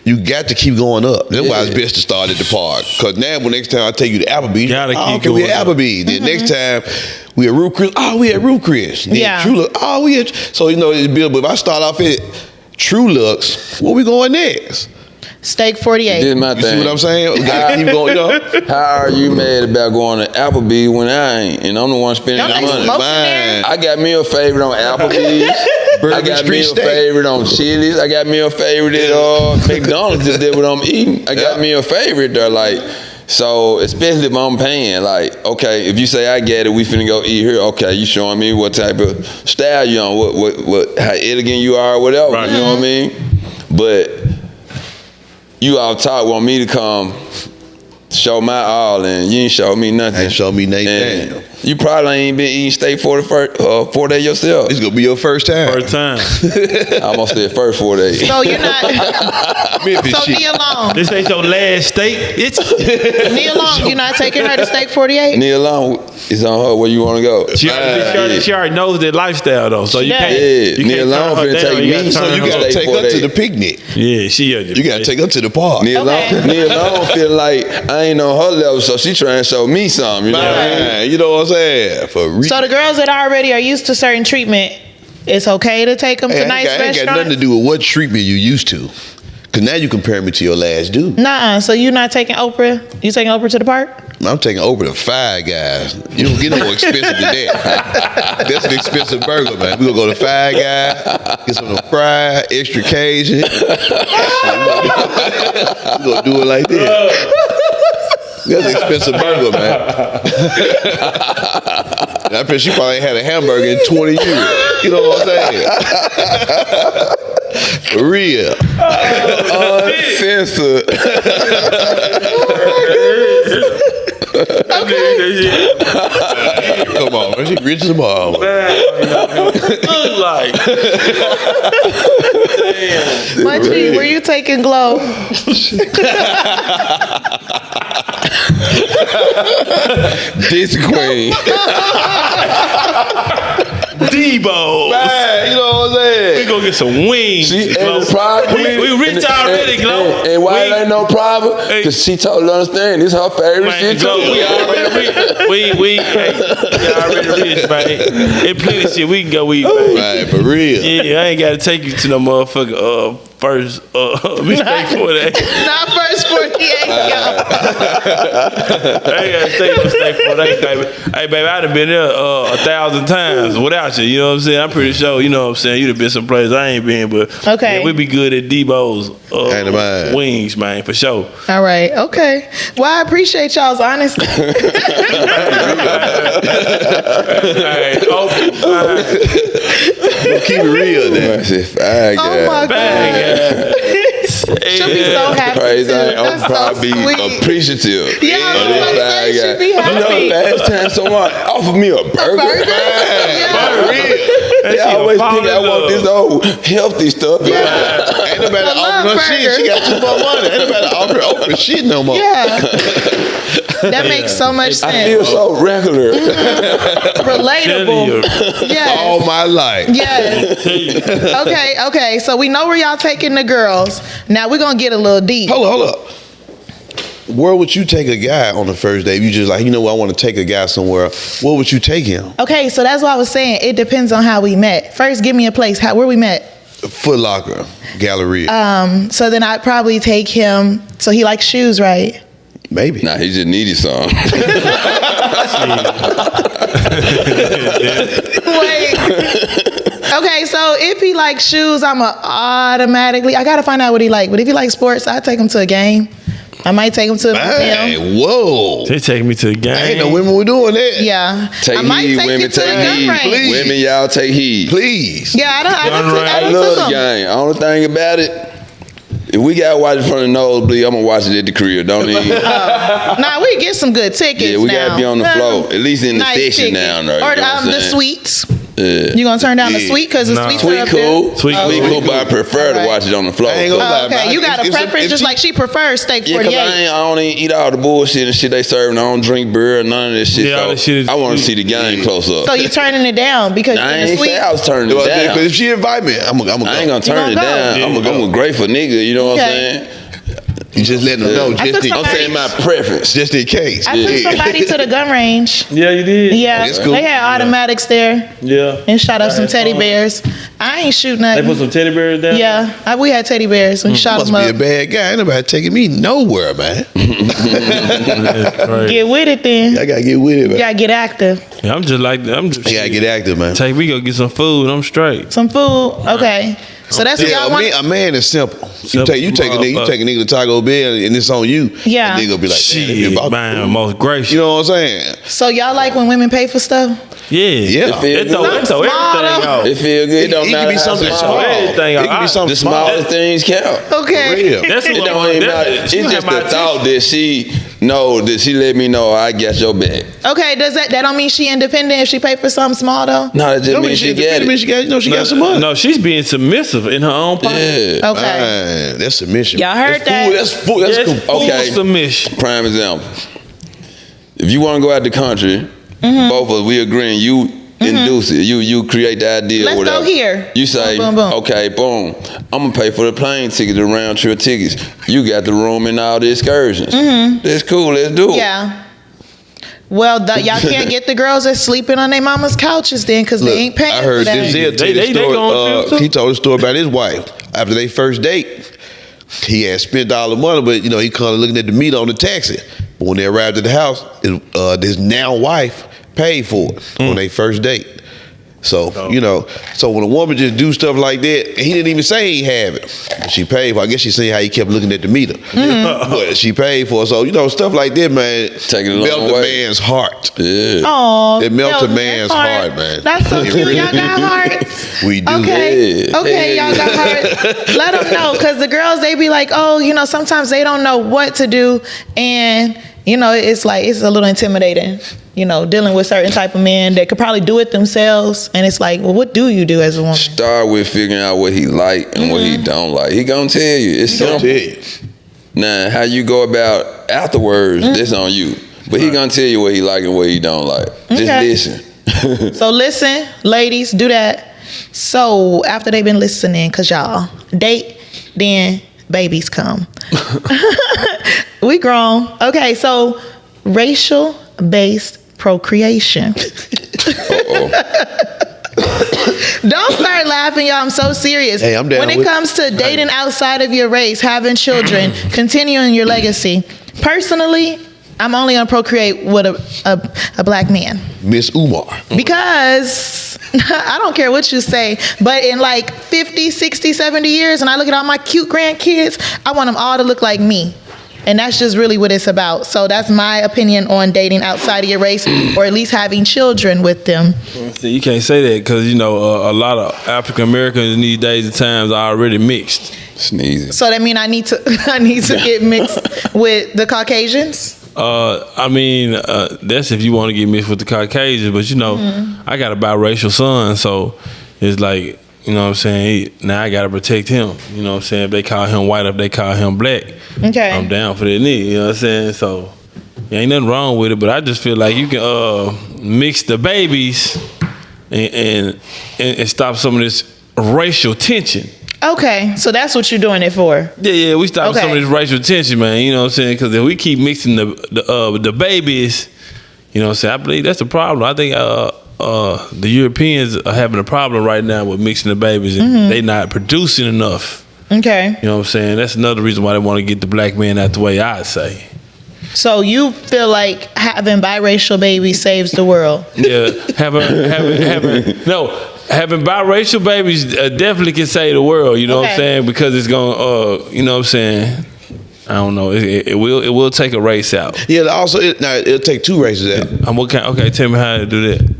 you got to keep going up. That's why it's best to start at the park. Because now, when next time I take you to Applebee's, we at Applebee's. Then next time we at Ruth Chris. Oh, we at Ruth Chris. Then True Look. Oh, we at. So it's built. But if I start off at True Looks, where we going next? Steak 48. This is my You thing. see what I'm saying? We gotta keep going. How are you mad about going to Applebee's when I ain't? And I'm the one spending the money. I got me a favorite on Applebee's. I got me a favorite on Chili's. I got me a favorite at McDonald's. Just did what I'm eating. I got me a favorite there, like. So especially if I'm paying, like, okay, if you say I get it, we finna go eat here. Okay, you showing me what type of style you on, what how elegant you are, or whatever. Right. You know what I mean? But you all talk want me to come show my all, and you ain't show me nothing. Ain't show me nothing. You probably ain't been eating steak for the first 4 days yourself. It's gonna be your first time. First time. I almost said first 4 days. So you're not. So Nia Long. This ain't your last steak. It's Nia Long. You're not taking her to Steak 48. Nia Long is on her where you want to go. She already knows that lifestyle though, so you can't. Yeah, Nia Long finna take me. So you gotta take her to the picnic. Yeah, you gotta take her to the park. Nia Long feel like I ain't on her level, so she trying to show me something. You know what I mean? You know what I'm saying? So the girls that already are used to certain treatment, it's okay to take them to nice restaurants? Ain't got nothing to do with what treatment you used to. Because now you compare me to your last dude. Nuh-uh. So you're not taking Oprah? You taking Oprah to the park? I'm taking Oprah to Five Guys. You don't get no more expensive than that. That's an expensive burger, man. We gonna go to Five Guys, get some of them fried, extra Cajun. We gonna do it like that. That's an expensive burger, man. I bet she probably ain't had a hamburger in 20 years. You know what I'm saying? For real. Uncensored. Come on, man. She rich as a mom. Munchie, were you taking Glow? This queen. Debo. Man, you know what I'm saying? We gonna get some wings. She ain't a private. We rich already, Glow. And why it ain't no private? Because she told her to understand this her favorite shit too. We already rich. We already rich, man. It plenty of shit we can go eat, man. Right, for real. Yeah, I ain't gotta take you to no motherfucker first mistake for that. Not first 48. They gotta stay for that, baby. Hey, baby, I done been there 1,000 times without you. You know what I'm saying? I'm pretty sure. You know what I'm saying? You'd have been some place I ain't been, but okay, yeah, we be good at Debo's wings, man, for sure. All right, okay. Well, I appreciate y'all's honesty. Keep it real, then. Oh my God. She'll be so happy. Crazy. I'm so probably sweet. appreciative. Yeah, she'll be happy. You know, last time someone offered me a burger. They always think I want this old healthy stuff. Yeah. Ain't nobody offering her shit. She got too much money. Ain't nobody offering shit no more. Yeah. That makes so much sense. I feel so regular. Relatable. Yes. All my life. Yes. Okay. So we know where y'all taking the girls. Now we're gonna get a little deep. Hold up. Where would you take a guy on the first date? If you just like, you know what, I want to take a guy somewhere. Where would you take him? Okay, so that's what I was saying. It depends on how we met. First, give me a place. Where we met? Foot Locker, Galleria. So then I'd probably take him. So he likes shoes, right? Maybe. Nah, he just needed some. Wait. Okay, so if he likes shoes, I gotta find out what he like. But if he likes sports, I'd take him to a game. I might take him to a museum. Whoa. They take me to the game. Ain't no women were doing that. Yeah. Take I might heed, take women, you to take a gun heed. range. Please. Women, y'all take heed. Please. Yeah, I I love the game. Only thing about it, if we got to watch it from the nosebleed, I'm going to watch it at the crib. Don't even. Nah, we get some good tickets. Yeah, we now. got to be on the floor. At least in the Nice section tickets. now. Right? Or You know what I'm the saying? suites. Yeah. You gonna turn down the suite because the suites are Sweet up cool. there? Sweet cool, but I prefer to watch it on the floor. I ain't gonna lie, Okay, man. you got a preference just like she prefers steak Yeah, 48. because I don't even eat all the bullshit and shit they serving. I don't drink beer or none of this shit. Yeah, all So that shit is- I want to see the game close up. So you turning it down because you're I in the ain't suite? say I was turning it down. Because if she invite me, I'm gonna go. I ain't gonna turn it gonna down. go? I'm a grateful nigga. You know what I'm Okay. saying? You just letting them know, I took just I'm saying my preference. in case. I took somebody to the gun range. Yeah, you did. Yeah, That's cool. they had automatics there Yeah. and shot up some had teddy fun. bears. I ain't shoot They nothing. put some teddy bears down. Yeah, we had teddy bears. We shot Must them be a up. bad guy. Ain't nobody taking me nowhere, man. That's crazy. Get with it then. I gotta get with it, man. You gotta get active. Yeah, I'm just I gotta get active, man. Take me go get some food. I'm straight. Some food. Okay. So that's what Yeah, y'all want. a man is simple. Simple You take a nigga to Taco Bell and it's on you. Yeah. And nigga be like, Shit, man, most gracious. you know what I'm saying? So y'all like when women pay for stuff? Yeah. Yeah. It feel It throw good. everything out. It feel good. It don't It matter can be how something small. small. Everything It can be out. something The small. smallest things count. Okay. Real. That's It what don't even matter. It's just the thought that she let me know I got your back. Okay, does that don't mean she independent if she pay for something small though? No, that just Don't means she got it. She got, she got some money. No, she's being submissive in her own pocket. Yeah. Okay. Man, that's submission. Y'all heard that's that? Food, that's food. That's Yes, cool. full Okay. submission. Prime example. If you want to go out the country, both of us, we agreeing, you induce it. You create the idea. Let's whatever. go here. You say, Boom, boom, boom. okay, boom. I'm going to pay for the plane ticket, the round trip tickets. You got the room and all the excursions. That's cool. Let's do it. Yeah. Well, y'all can't get the girls that's sleeping on their mama's couches then because they ain't paying I heard for that. Denzel tell They the story. going through, too? He told the story about his wife after their first date. He had spent all the money, but he kind of looking at the meter on the taxi. But when they arrived at the house, his now wife paid for it on their first date. So so when a woman just do stuff like that, and he didn't even say he have it. But she paid for it. I guess she seen how he kept looking at the meter. But she paid for it. So stuff like that, man, Take it a long melt a way. man's heart. Yeah. Oh, It melts a man's heart, man. That's so It cute. really Y'all got do. hearts. We do. Okay. Yeah. Okay, y'all got hearts. Let them know because the girls, they be like, oh, sometimes they don't know what to do. And, it's like, it's a little intimidating, dealing with certain type of men that could probably do it themselves. And it's like, well, what do you do as a woman? Start with figuring out what he like and what he don't like. He gonna tell you. It's I'll simple. tell you. Now, how you go about afterwards, that's on you. But he gonna tell you what he like and what he don't like. Just Okay. listen. So listen, ladies, do that. So after they've been listening, because y'all date, then babies come. We grown. Okay, so racial-based procreation. Don't start laughing, y'all. I'm so serious. Hey, I'm down when it with- comes to dating outside of your race, having children, continuing your legacy, personally, I'm only gonna procreate with a black man. Miss Umar. Because I don't care what you say, but in like 50, 60, 70 years, and I look at all my cute grandkids, I want them all to look like me. And that's just really what it's about. So that's my opinion on dating outside of your race, or at least having children with them. See, you can't say that because, you know, a lot of African Americans these days and times are already mixed. Sneezing. So that mean I need to get mixed with the Caucasians? I mean, that's if you want to get mixed with the Caucasians, but you know, I got a biracial son, so it's like, you know what I'm saying, now I gotta protect him. You know what I'm saying? If they call him white, if they call him black, Okay. I'm down for that nigga, you know what I'm saying? So ain't nothing wrong with it, but I just feel like you can mix the babies and stop some of this racial tension. Okay, so that's what you're doing it for. Yeah, we stop some of Okay. this racial tension, man. You know what I'm saying? Because if we keep mixing the babies, you know what I'm saying? I believe that's the problem. I think the Europeans are having a problem right now with mixing the babies, and they not producing enough. Okay. You know what I'm saying? That's another reason why they want to get the black man out the way, I'd say. So you feel like having biracial babies saves the world? Yeah, having biracial babies definitely can save the world. You know what I'm Okay. saying? Because it's gonna, you know what I'm saying? I don't know. It will take a race out. Yeah, also, it'll take two races out. Okay, tell me how to do that.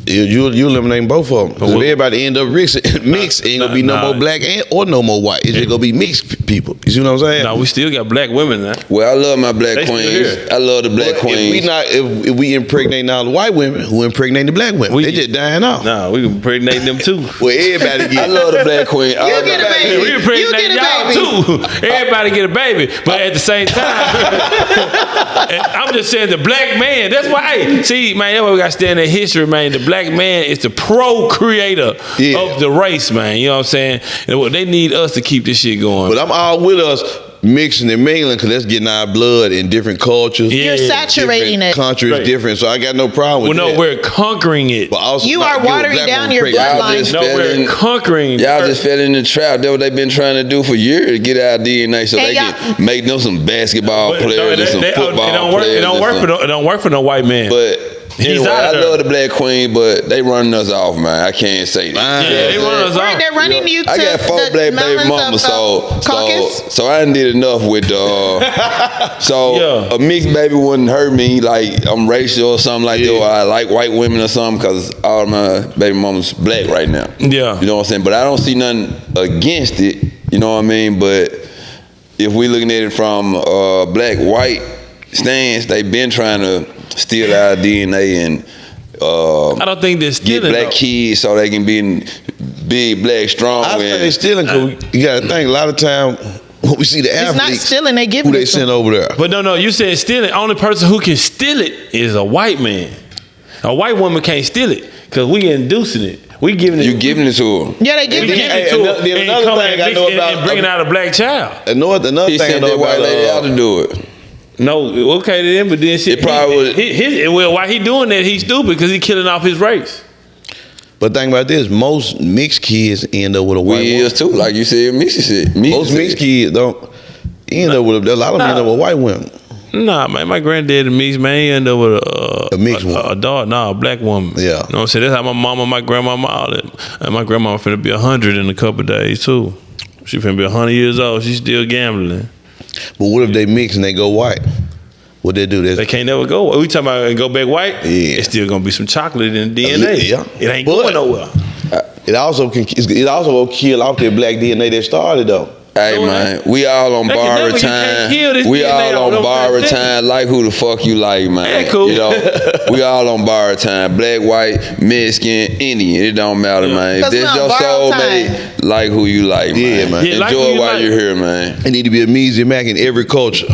You eliminate both of them. 'Cause if everybody end up mixed, ain't gonna be no more black or no more white. It's just gonna be mixed people. You see what I'm saying? No, we still got black women now. Well, I love my black They still queens. here. I love the black But queens. if we impregnate now the white women, who impregnate the black women? They just dying off. Nah, we can impregnate them too. Well, everybody I get. love the black queen. You get a baby. We impregnate You get a y'all too. Everybody get a baby, but at the same time, and I'm just saying the black man. That's why. Hey, see, man, that's why we got to stand in history, man. The black man is the procreator of the race, man. You know what I'm saying? And they need us to keep this shit going. But I'm all with us mixing and mingling because that's getting our blood in different cultures. Yeah. You're saturating different it. countries, Right. different. So I got no problem with well, no, that. we're conquering it. But also, You not are give a watering black down woman your pregnant. Y'all bloodline. just No, we're feeling- conquering. Y'all just fell in the trap. That's what they've been trying to do for years to get our DNA so Hey, they y'all- can make them some basketball But players and some football it don't work. players. It don't and work some- for no. It don't work for no white man. But He's anyway, out I of there. love the black queen, but they running us off, man. I can't say that. yeah, they run us Right, off. they're running you to I got four the black baby mountains mamas, of Caucasus. so I done did enough with so Yeah. a mixed baby wouldn't hurt me like I'm racial or something like that, or I like white women or something, because all my baby mamas black right now. Yeah. You know what I'm saying? But I don't see nothing against it, you know what I mean? But if we looking at it from black white stance, they been trying to steal our DNA and I don't think they're get stealing. black though. kids so they can be big, black, strong. I think and- they stealing because you got to think a lot of time when we see the It's not athletes, stealing, they give who it they to send them. over there. But no, you said stealing. Only person who can steal it is a white man. A white woman can't steal it because we inducing it. We giving it. You giving it to them. Yeah, they give We it giving to it Hey, to another- her then and another come thing and I mix know it about- and bringing out a black child. Another He thing I sent know that white lady out about to do it. No, okay then, but then shit. It probably would- Well, why he doing that? He's stupid because he killing off his race. but think about this: most mixed kids end up with a white We woman. is too, like you said, mixed shit. Most mixed kids don't end up with a lot of them end up with white women. Nah, man, my granddad mixed, man. He ended up with A mixed woman. a dog, a black woman. Yeah. You know what I'm saying? That's how my mama, my grandmama, all that. And my grandmama finna be 100 in a couple of days too. She finna be 100 years old. She's still gambling. But what if they mix and they go white? What they do? They can't never go. We talking about go back white? Yeah. It's still gonna be some chocolate in the DNA. Yeah. It ain't But- going nowhere. It also will kill off their black DNA that started though. Hey So man, we all on They can borrowed never- you can't time. kill this We DNA all on on borrowed them time. Like who the fuck you like, man? Hey, cool. You know, we all on borrowed time. Black, white, Mexican, Indian. It don't matter, man. If 'Cause we that's on your borrowed soulmate, time. like who you like, man. Yeah, man. Yeah, like Enjoy who you while like. you're here, man. It need to be a Mezzy Mack in every culture.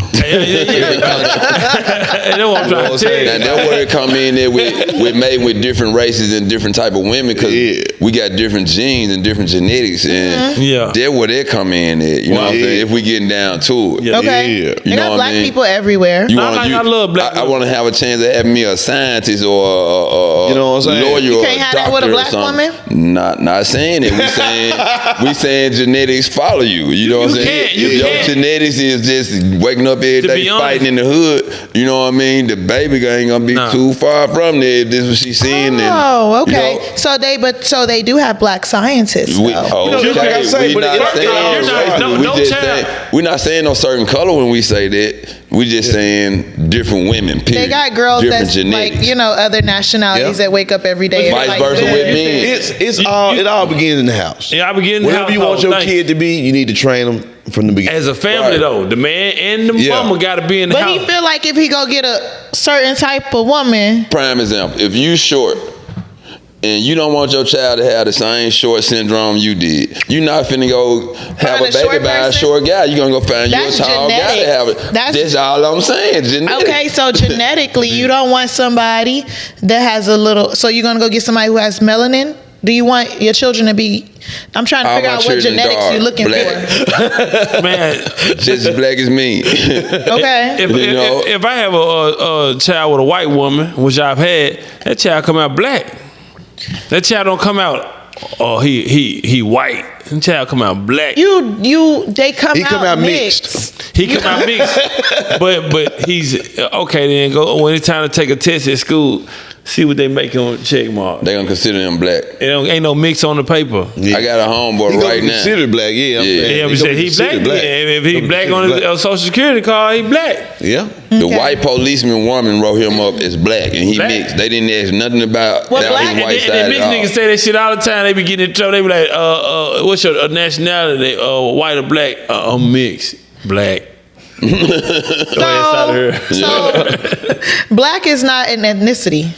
That's what I'm trying to tell you. And that's where it come in there with made with different races and different type of women, because Yeah. we got different genes and different genetics, and Yeah. that's where they come in head. You know what I'm saying? If we getting down to it. Yeah. Okay. Yeah. They got black people everywhere. I love black I want to have a chance of having me a scientist or a You know what I'm saying? lawyer You or can't a have that doctor with a or black something. woman? Not saying it. We saying genetics follow you. You know what I'm saying? You If your can't. genetics is just waking up every To day be honest. fighting in the hood, you know what I mean? The baby ain't gonna be too far from there if this is what she's seeing. Oh, okay. You know, So they do have black scientists. we, though. okay, like I say, we but not it- saying right. No, we no just child. saying we're not saying no certain color when we say that. We just saying different women. Period. They got girls different that's genetics. like, other nationalities Yeah. that wake up every day. and Vice fight versa good. with men. It all begins in the house. Yeah, I be getting Whatever you want your kid to be, you need to train them from the beginning. as a family Right. though. The man and the Yeah. mama got to be in the But house. he feel like if he go get a certain type of woman, Prime example: if you short and you don't want your child to have the same short syndrome you did, you're not finna go have Find a a baby short by a person? short guy. You're gonna go find you a That's tall guy to genetics. have it. That's all I'm saying. Genetics. okay, so genetically, you don't want somebody that has a little. So you're gonna go get somebody who has melanin. Do you want your children to be? I'm trying to All figure my out what children genetics dark, you're looking black. for. Man, Just as black as me. Okay. if I have a child with a white woman, which I've had, that child come out black. That child don't come out. Oh, he white. That child come out black. They come He come out mixed. He come out mixed, but he's okay. Then go when it's time to take a test at school. See what they make on check mark. They gonna consider him black. Ain't no mix on the paper. I got a homeboy He right now. considered black, yeah. Yeah, but he black. Yeah, if he black on his Social Security card, he black. Yeah. The white policeman woman wrote him up as black, and he Black. mixed. They didn't ask nothing about Well, down black- his white And side then at mixed all. niggas say that shit all the time. They be getting in trouble. They be like, what's your nationality? White or black? I'm mixed. Black. Go ahead, out of here. So black is not an ethnicity.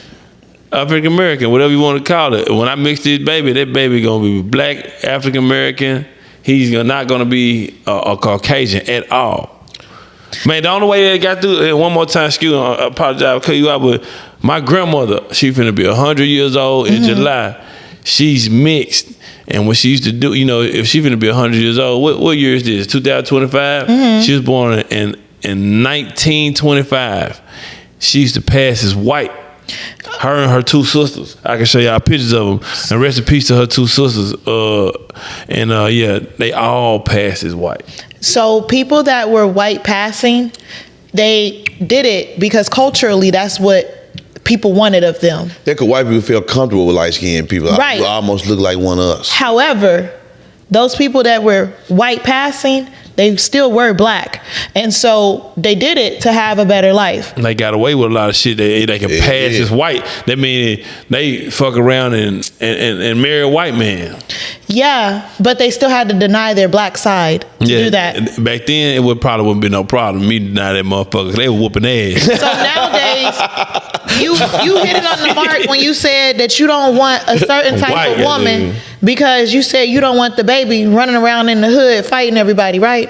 African American, whatever you want to call it. When I mix this baby, that baby gonna be black, African American. He's not gonna be a Caucasian at all. Man, the only way they got through, and one more time, Skee, I apologize, cut you out, but my grandmother, she finna be 100 years old in July. She's mixed. And what she used to do, if she finna be 100 years old, what year is this? 2025? She was born in 1925. She used to pass as white. Her and her two sisters. I can show y'all pictures of them. And rest in peace to her two sisters. They all passed as white. So people that were white passing, they did it because culturally that's what people wanted of them. That could white people feel comfortable with light skinned people. Right. Who almost look like one of us. However, those people that were white passing, they still were black. And so they did it to have a better life. They got away with a lot of shit. They can pass as white. That means they fuck around and marry a white man. Yeah, but they still had to deny their black side to do that. Back then, it probably wouldn't be no problem. Me deny that motherfucker. They were whooping ass. So nowadays, you hit it on the mark when you said that you don't want a certain type White, of woman because you said you don't want the baby running around in the hood fighting everybody, right?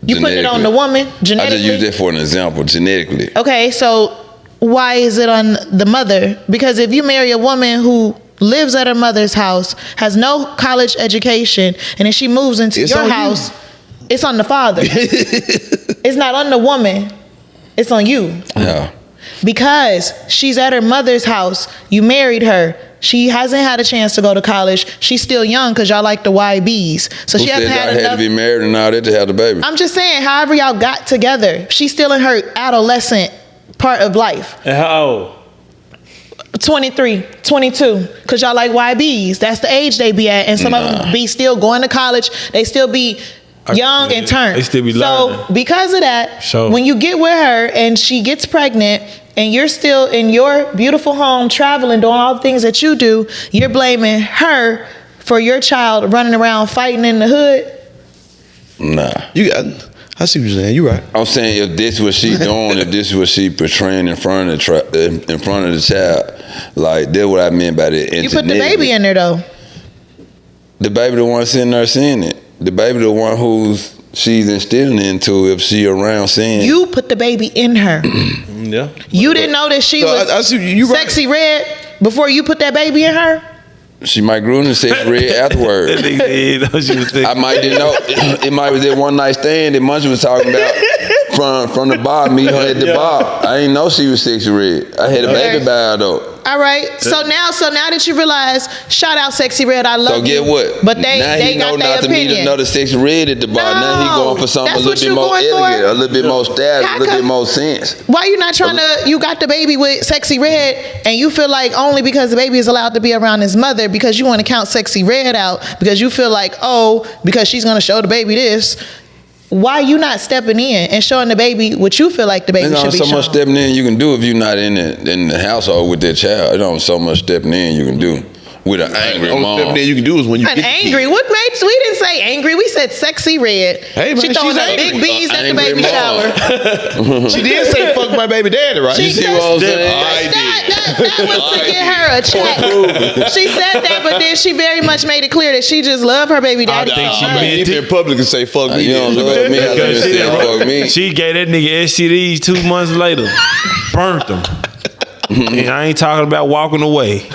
You put it on the woman I genetically. just used that for an example, genetically. Okay, so why is it on the mother? Because if you marry a woman who lives at her mother's house, has no college education, and then she moves into It's your on you. house, it's on the father. It's not on the woman. It's on you. Yeah. Because she's at her mother's house, you married her. She hasn't had a chance to go to college. She's still young because y'all like the YBs. So Who she said hasn't y'all had had enough. to be married and all that to have the baby? I'm just saying, however y'all got together, she's still in her adolescent part of life. And how old? 23, 22, because y'all like YBs. That's the age they be at. And some of them be still going to college. They still be young and turned. They still be learning. So because of that, Sure. when you get with her and she gets pregnant and you're still in your beautiful home traveling, doing all the things that you do, you're blaming her for your child running around fighting in the hood. Nah. I see what you're saying. You're right. I'm saying if this what she doing, if this what she portraying in front of the child, like that's what I meant by that. You put the baby in there though. The baby the one sitting there seeing it. The baby the one she's instilling into if she around seeing. You put the baby in her. Yeah. You didn't know that she was I see you right. sexy red before you put that baby in her? She might grew into sexy red afterwards. I might didn't know. It might was that one night stand that Munchie was talking about from the bar. Me her at the bar. I didn't know she was sexy red. I had a baby by her though. All right. So now that you realize, shout out Sexy Red, I love you. So get what? But they got their opinion. To meet another Sexy Red at the bar. No, now he going for something a little bit more elegant, a little bit more style, a little bit more sense. Why you not trying to? You got the baby with Sexy Red, and you feel like only because the baby is allowed to be around his mother, because you want to count Sexy Red out, because you feel like, because she's gonna show the baby this. Why you not stepping in and showing the baby what you feel like the baby should be shown? So much stepping in you can do if you're not in the household with that child. You know, so much stepping in you can do with an angry mom. Only stepping in you can do is when you get angry. What made we didn't say angry? We said Sexy Red. Hey, man, she throwing up big bees at the baby shower. She did say fuck my baby daddy, right? You see what I'm saying? That was to get her a check. She said that, but then she very much made it clear that she just loved her baby daddy. I think she meant it in public and say fuck me. You don't love me. I say fuck me. She gave that nigga STDs 2 months later. Burnt them. And I ain't talking about walking away.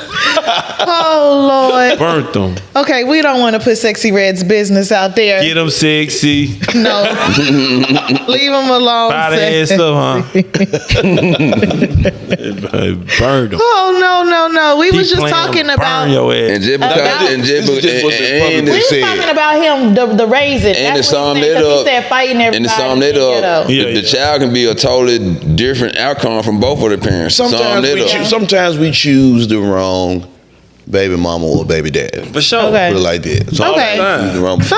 Oh, Lord. Burnt them. Okay, we don't want to put Sexy Red's business out there. Get them sexy. No. Leave them alone. Buy the ass up, huh? Burn them. Oh, no. We was just talking about... Burn your ass. And just we was talking about him, the raising. And that's to sum what he said, fighting everybody. And to sum that up, the child can be a totally different outcome from both of the parents. Sometimes we choose the wrong baby mama or baby dad. For sure. Okay. Put it like that. So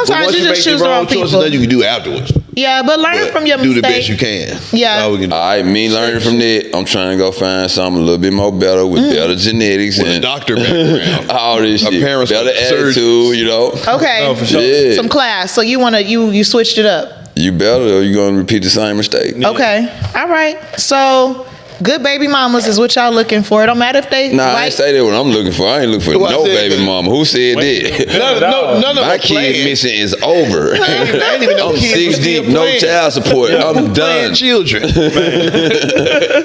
sometimes you just choose the wrong people. Then you can do afterwards. Yeah, but learn from your mistakes. Do the best you can. Yeah. All right, me learning from that, I'm trying to go find something a little bit more better with better genetics with and a doctor background. All this shit. Parents better attitude, you know. Okay. No, for sure. Yeah. Some class. So you switched it up. You better, or you're gonna repeat the same mistake. Yeah. Okay. All right. So good baby mamas is what y'all looking for. It don't matter if they I ain't say that what I'm looking for. I ain't looking for no baby mama. Who said that? None of my kid mission is over. I ain't even know I'm 6 deep, no child support. I'm done. Children.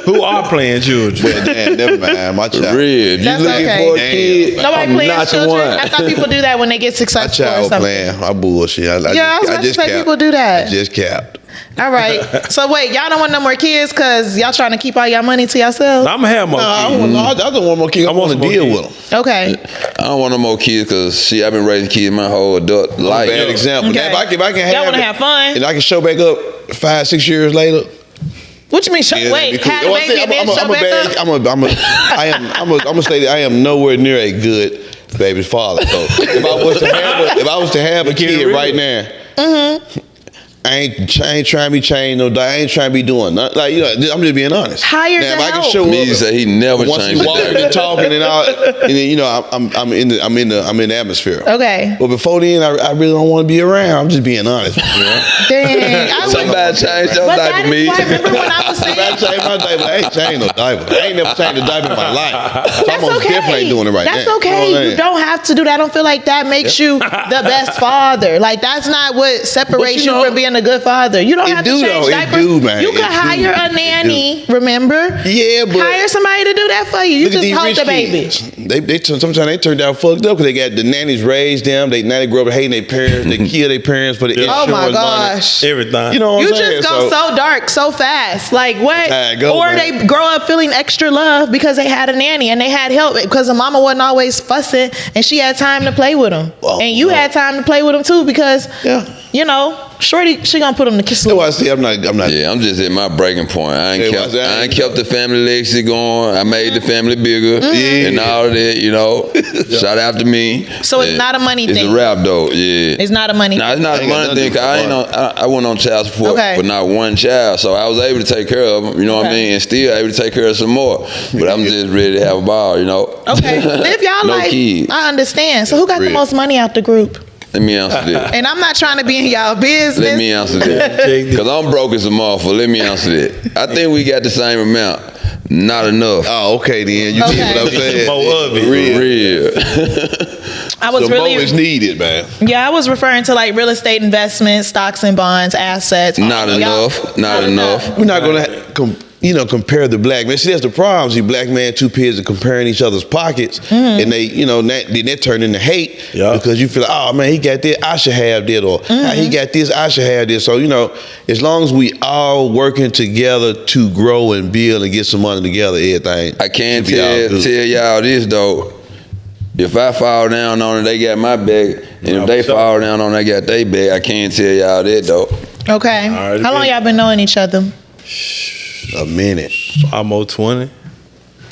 Who are playing children? Man, never mind. My child. Real. If you looking for a kid, nobody playing children. I thought people do that when they get successful. My child playing. I bullshit. I just say people do that. I just capped. All right. So wait, y'all don't want no more kids because y'all trying to keep all y'all money to yourselves? I'm gonna have more kids. I don't want more kids. I want to deal with them. Okay. I don't want no more kids because I've been raising kids my whole adult life. Bad example. Okay. If I can have y'all want to have fun, and I can show back up 5-6 years later. What you mean? Wait, had a baby and then show back up? I'm gonna say that I am nowhere near a good baby's father. So if I was to have a kid right now. I ain't trying to be changed no diet. I ain't trying to be doing nothing. Like, you know, I'm just being honest. Hire now, the if I can help. show Me say he never once changed you walking and talking and all, and then, you know, I'm in the atmosphere. Okay. But before then, I really don't want to be around. I'm just being honest. You know? Dang. Somebody changed your diaper, me. Remember when I was saying? I changed my diaper. I ain't changed no diaper. I ain't never changed a diaper in my life. So That's I'm okay. definitely ain't doing it right now. That's okay. You don't have to do that. I don't feel like that makes you the best father. Like, that's not what separates you from being a good father. You don't have to change diapers. You can hire a nanny, remember? Yeah, but hire somebody to do that for you. You just hold the baby. Sometimes they turned out fucked up because they got the nannies raised them. Now they grow up hating their parents. They kill their parents for the insurance. Oh my gosh. Everything. You know what I'm saying? You just go so dark so fast. Like what? Or they grow up feeling extra love because they had a nanny and they had help because the mama wasn't always fussing and she had time to play with them. And you had time to play with them too because, you know, Shorty, she gonna put them to kiss. That's why I say I'm not. Yeah, I'm just at my breaking point. I ain't kept the family legacy going. I made the family bigger and all of that. You know, shout out to me. So it's not a money thing. It's a rap though. Yeah, it's not a money. No, it's not a money thing. I went on child support for not one child, so I was able to take care of them. You know what I mean, and still able to take care of some more. But I'm just ready to have a ball. You know. Okay, live y'all no life. Kids. I understand. So who got the most money out the group? Let me answer that. And I'm not trying to be in y'all business. Let me answer that. Because I'm broke as a motherfucker. Let me answer that. I think we got the same amount. Not enough. Oh, okay then. You see what I'm saying? More of it. Real. I was really more is needed, man. Yeah, I was referring to like real estate investments, stocks and bonds, assets. Not enough. Not enough. We're not gonna compare the black man. See, that's the problem. See, black man, two peers are comparing each other's pockets, and they, then that turn into hate because you feel like, oh man, he got this, I should have this, or he got this, I should have this. So as long as we all working together to grow and build and get some money together, everything. I can't tell y'all this though. If I fall down on it, they got my back, and if they fall down on it, they got their back. I can't tell y'all that though. Okay. Right, how long y'all been knowing each other? A minute. Almost 20.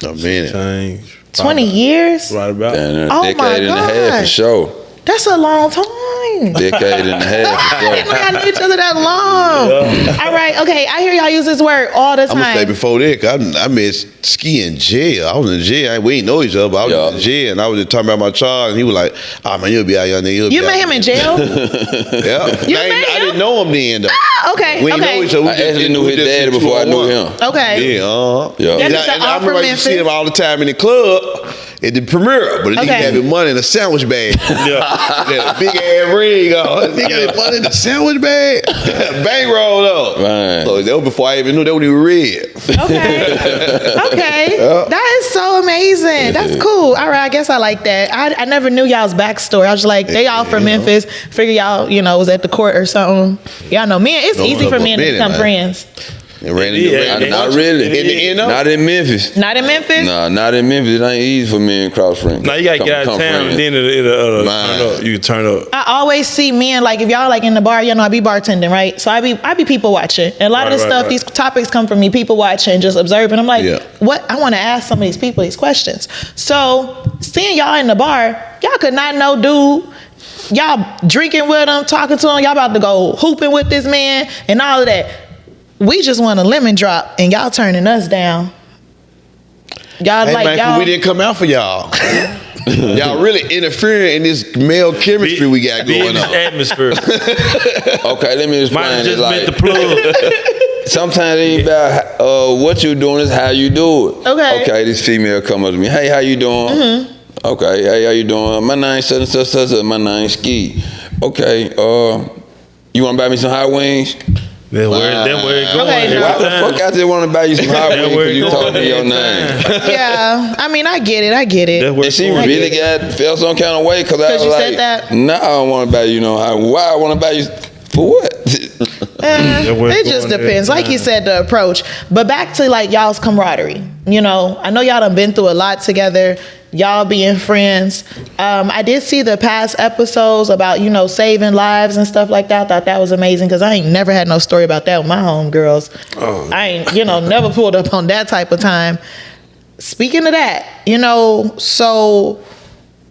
A minute. 20 years? Right about. A decade and a half for sure. That's a long time. Decade and a half for sure. Y'all knew each other that long. Yeah. All right, okay. I hear y'all use this word all the time. I'm gonna say before that, 'cause I met Skee in jail. I was in jail. We ain't know each other, but I was in jail, and I was just talking about my child, and he was like, "Oh man, you'll be out, young nigga." You met him in jail? Yeah. I didn't know him then though. Ah, okay. We didn't know each other. I actually knew his daddy before I knew him. Okay. Yeah. And I remember you see him all the time in the club. At the premiere, but the nigga having money in a sandwich bag. Yeah, big ass ring on. Nigga had money in a sandwich bag. Bankroll though. Right. So that was before I even knew that when he was red. Okay. That is so amazing. That's cool. All right, I guess I like that. I never knew y'all's backstory. I was like, they all from Memphis. Figure y'all, was at the court or something. Y'all know men. It's easy for men to become friends. Not really. Not in Memphis. Not in Memphis? No, not in Memphis. It ain't easy for me and cross friends. Now you gotta get out of town and then you can turn up. I always see men, like if y'all like in the bar, I be bartending, right? So I be people watching. And a lot of this stuff, these topics come from me people watching, just observing. I'm like, what? I want to ask some of these people these questions. So seeing y'all in the bar, y'all could not know dude. Y'all drinking with him, talking to him. Y'all about to go hooping with this man and all of that. We just want a lemon drop, and y'all turning us down. Y'all we didn't come out for y'all. Y'all really interfering in this male chemistry we got going on. Atmosphere. Okay, let me explain. Might just meant the plug. Sometimes it ain't about what you doing, is how you do it. Okay, this female come up to me. Hey, how you doing? Mm-hmm. Okay, hey, how you doing? My name's such and such. My name's Skee. Okay, you want to buy me some hot wings? That's where it going. Okay, why the fuck I just want to buy you some hot wings because you told me your name? Yeah, I mean, I get it. And she really felt some kind of way because I was you like, said that? No, I don't want to buy you no hot. Why I want to buy you for what? It just depends. Like you said, the approach. But back to like y'all's camaraderie. I know y'all done been through a lot together. Y'all being friends. I did see the past episodes about, saving lives and stuff like that. I thought that was amazing because I ain't never had no story about that with my homegirls. I ain't, never pulled up on that type of time. Speaking of that, so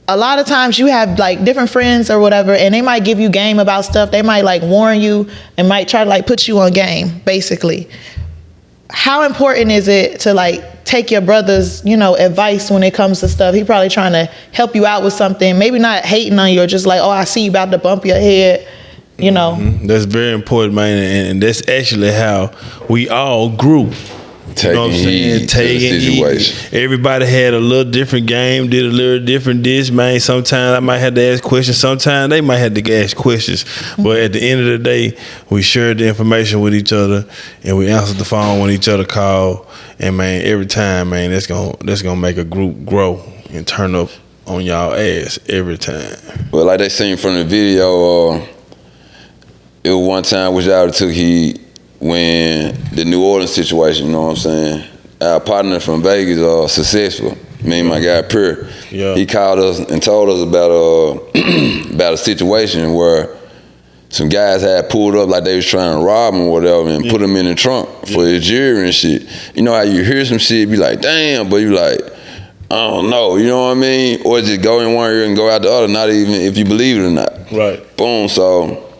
a lot of times you have like different friends or whatever, and they might give you game about stuff. They might like warn you and might try to like put you on game, basically. How important is it to like take your brother's, advice when it comes to stuff? He probably trying to help you out with something, maybe not hating on you or just like, oh, I see you about to bump your head, Mm-hmm. That's very important, man, and that's actually how we all grew. Taking heed. Everybody had a little different game, did a little different dish, man. Sometimes I might have to ask questions. Sometimes they might have to ask questions. But at the end of the day, we shared the information with each other, and we answered the phone when each other called. And man, every time, man, that's gonna make a group grow and turn up on y'all ass every time. Well, like they seen from the video, it was one time which y'all took heed. When the New Orleans situation, you know what I'm saying? Our partner from Vegas, successful. Me and my guy Pure. Yeah. He called us and told us about a situation where some guys had pulled up like they was trying to rob him or whatever and put him in the trunk for his jury and shit. You know how you hear some shit, be like, damn, but you like, I don't know, you know what I mean? Or just go in one ear and go out the other, not even if you believe it or not. Right. Boom. So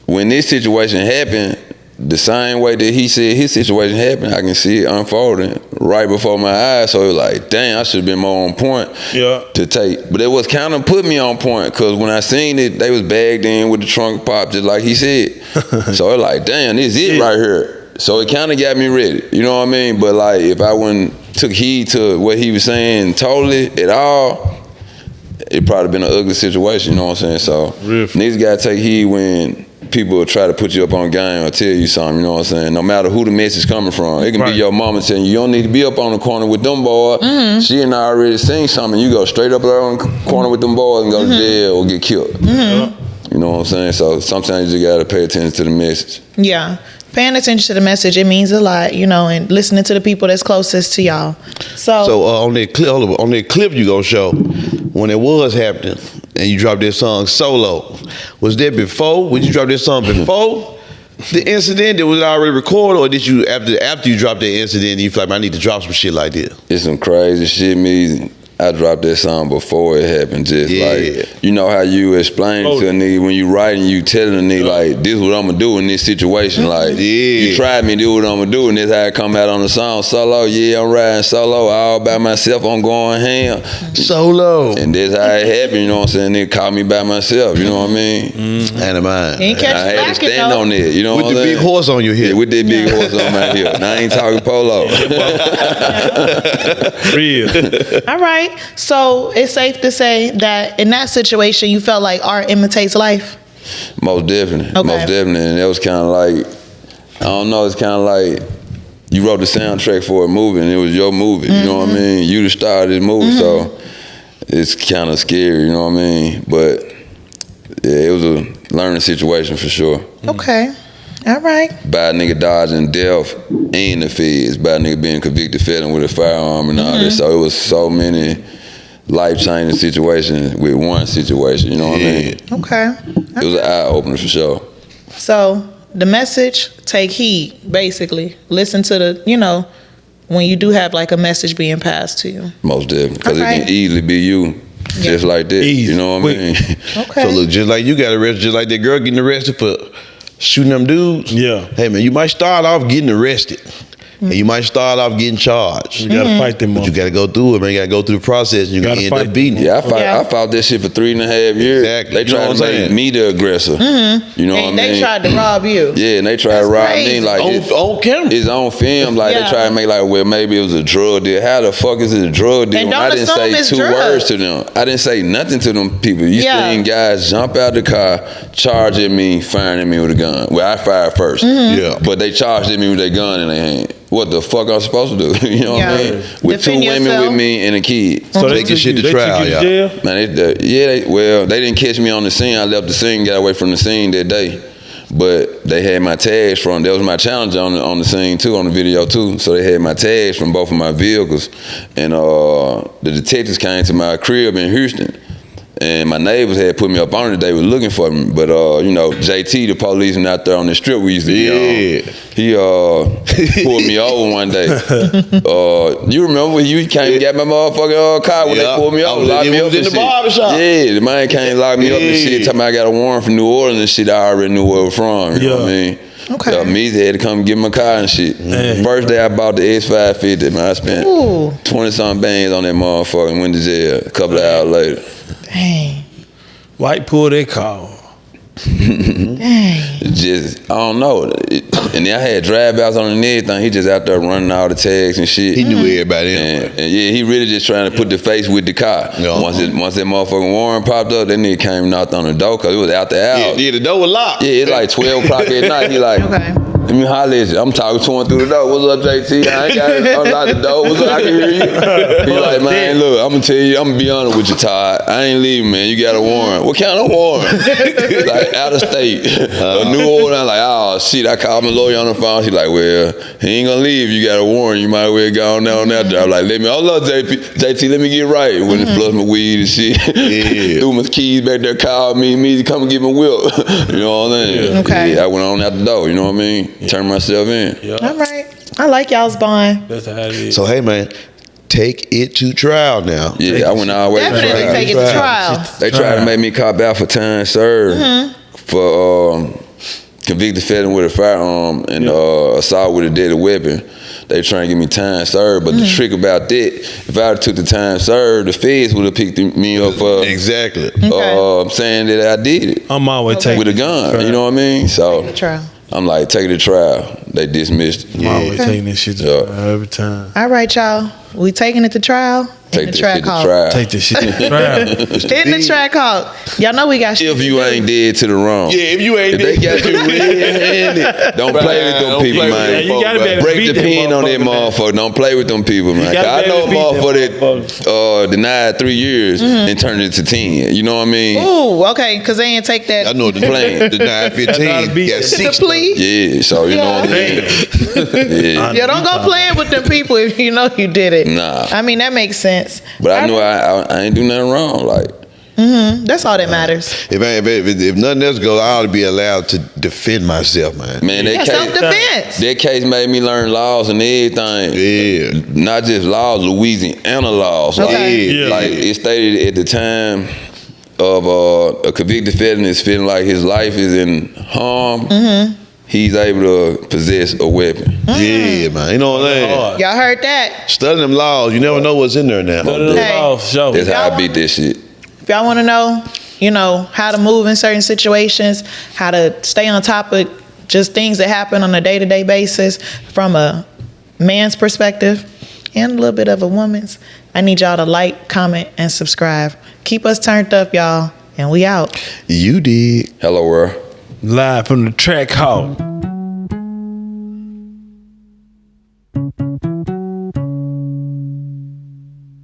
when this situation happened, the same way that he said his situation happened, I can see it unfolding right before my eyes. So it was like, dang, I should have been more on point to take. But it was kind of put me on point because when I seen it, they was bagged in with the trunk pop, just like he said. So it was like, damn, this is it right here. So it kind of got me ready. You know what I mean? But like, if I wouldn't took heed to what he was saying totally at all, it probably been an ugly situation. You know what I'm saying? So niggas gotta take heed when people will try to put you up on game or tell you something, you know what I'm saying? No matter who the message coming from. It can be your mama telling you don't need to be up on the corner with them boys. She and I already seen something. You go straight up there on the corner with them boys and go to jail or get killed. You know what I'm saying? So sometimes you gotta pay attention to the message. Yeah. Paying attention to the message, it means a lot, you know, and listening to the people that's closest to y'all. So on that clip you gonna show, when it was happening, and you dropped that song solo, was that before? Would you drop that song before the incident that was already recorded, or did you after you dropped that incident, you feel like I need to drop some shit like this? It's some crazy shit. I dropped that song before it happened. Just like, you know how you explain to a nigga when you writing, you telling a nigga like, this is what I'm gonna do in this situation. Like, you tried me, do what I'm gonna do, and this how it come out on the song solo. Yeah, I'm riding solo all by myself. I'm going ham solo, and this how it happened. You know what I'm saying? Nigga called me by myself. You know what I mean? And of mine. Ain't catch I had to stand on it. You know with what I'm the saying? big horse on your hip. Yeah, with that big horse on my hip. Now I ain't talking polo. Real. All right. So it's safe to say that in that situation, you felt like art imitates life? Most definitely. Okay. Most definitely. And that was kind of like, I don't know, it's kind of like you wrote the soundtrack for a movie and it was your movie. You know what I mean? You the star of this movie, so it's kind of scary, you know what I mean? But yeah, it was a learning situation for sure. Okay. All right. By a nigga dodging death and the feds, by a nigga being convicted felon with a firearm and all that. So it was so many life-changing situations with one situation, you know what I mean? Okay. It was an eye-opener for sure. So the message, take heed, basically. Listen to the, you know, when you do have like a message being passed to you. Most definitely, because All right. it can easily be you, just like that, Easy. you know what I mean? Okay. So look, just like you got arrested, just like that girl getting arrested for shooting them dudes. Yeah. Hey man, you might start off getting arrested. And you might start off getting charged. You gotta fight them, but you gotta go through it, man. You gotta go through the process, and you gotta end up beating it. Yeah, I fought that shit for 3.5 years. Exactly. They tried to make me the aggressor. You know And what I mean? they tried to rob you. Yeah, and they tried to rob me like on camera. It's on film. Like they tried to make like, well, maybe it was a drug deal. How the fuck is it a drug deal? And don't I didn't say assume it's 2 drugs. words to them. I didn't say nothing to them people. You seen guys jump out the car, charge at me, firing at me with a gun. Well, I fired first. Yeah. But they charged at me with their gun in their hand. What the fuck I'm supposed to do? You know what I mean? With Defend 2 women yourself. with me and a kid. So they get shit to trial, took you to y'all. jail? Man, they didn't catch me on the scene. I left the scene, got away from the scene that day. But they had my tags from, that was my challenge on the scene too, on the video too. So they had my tags from both of my vehicles. And the detectives came to my crib in Houston. And my neighbors had put me up on it. They were looking for me. But, you know, JT, the policeman out there on the strip we used to be on, he pulled me over one day. You remember when you came and got my motherfucking car when they pulled me over, locked me up in the barbershop. Yeah, the man came and locked me up and shit, talking about I got a warrant from New Orleans and shit. I already knew where it was from, you know what I mean? Okay. Mezzy had to come get my car and shit. First day I bought the X550, man, I spent 20-something bands on that motherfucker and went to jail a couple of hours later. Dang. White pulled that car. Dang. Just, I don't know. And then I had drive-outs on it and everything. He just out there running all the tags and shit. He knew everybody anyway. And yeah, he really just trying to put the face with the car. Once that motherfucking warrant popped up, that nigga came and knocked on the door because it was out the house. Yeah, the door was locked. Yeah, it's like 12 o'clock at night. He like, let me holler at you. I'm talking to him through the door. What's up, JT? I ain't got to unlock the door. What's up? I can hear you. He like, man, look, I'm going to tell you, I'm going to be honest with you, Todd. I ain't leaving, man. You got a warrant. What kind of warrant? Like, out of state. New Orleans. I'm like, oh, shit. I called my lawyer on the phone. She like, well, he ain't going to leave. You got a warrant. You might as well go on down there. I'm like, hold up, JT, let me get right. When he flushed my weed and shit. Threw my keys back there, called me to come and get my whip. You know what I'm saying? Okay. Yeah, I went on out the door. You know what I mean? Turn myself in. All right. I like y'all's bond. That's how it is. So hey man, take it to trial now. Yeah, I went all the way to Definitely trial. take it to trial. They tried to make me cop out for time served for convicted felon with a firearm and assault with a deadly weapon. They trying to give me time served, but the trick about that, if I took the time served, the feds would have picked me up for Exactly. saying that I did it. I'm always taking with a gun. You know what I mean? So Take it to trial. I'm like, take it to trial. They dismissed it. I'm always taking this shit to trial every time. All right, y'all. We taking it to trial. Take the that shit to TracxHawk. trial. Take this shit to trial. Hitting the TracxHawk. Y'all know we got shit. If you ain't dead to the wrong. Yeah, if you ain't If they got you red-handed, don't play with them people, man. You gotta be able to Break beat the them pin on that motherfuckers, motherfucker. Don't play with them people, man. gotta I be know a able to beat them motherfucker that denied 3 years and turned it to 10. You know what I mean? Ooh, okay, because they ain't take that. I know the Playing. The 915 beat got it. 6. The plea. Yeah, so you know what I mean? Yeah. Yeah, don't go playing with them people if you know you did it. Nah. I mean, that makes sense. But I knew I ain't do nothing wrong. Like, That's all that matters. If nothing else goes, I ought to be allowed to defend myself, man. man, Yeah, that self-defense. case made me learn laws and everything. Yeah. Not just laws, Louisiana laws. Okay. Yeah. Like it stated at the time of a convicted felon is feeling like his life is in harm. He's able to possess a weapon. Yeah, man. You know what I'm saying? Y'all heard that? Study them laws. You never know what's in there now. Show. That's how I beat this shit. If y'all want to know, how to move in certain situations, how to stay on top of just things that happen on a day-to-day basis from a man's perspective and a little bit of a woman's, I need y'all to like, comment, and subscribe. Keep us turned up, y'all, and we out. You did. Hello, world. Live from the TracxHawk.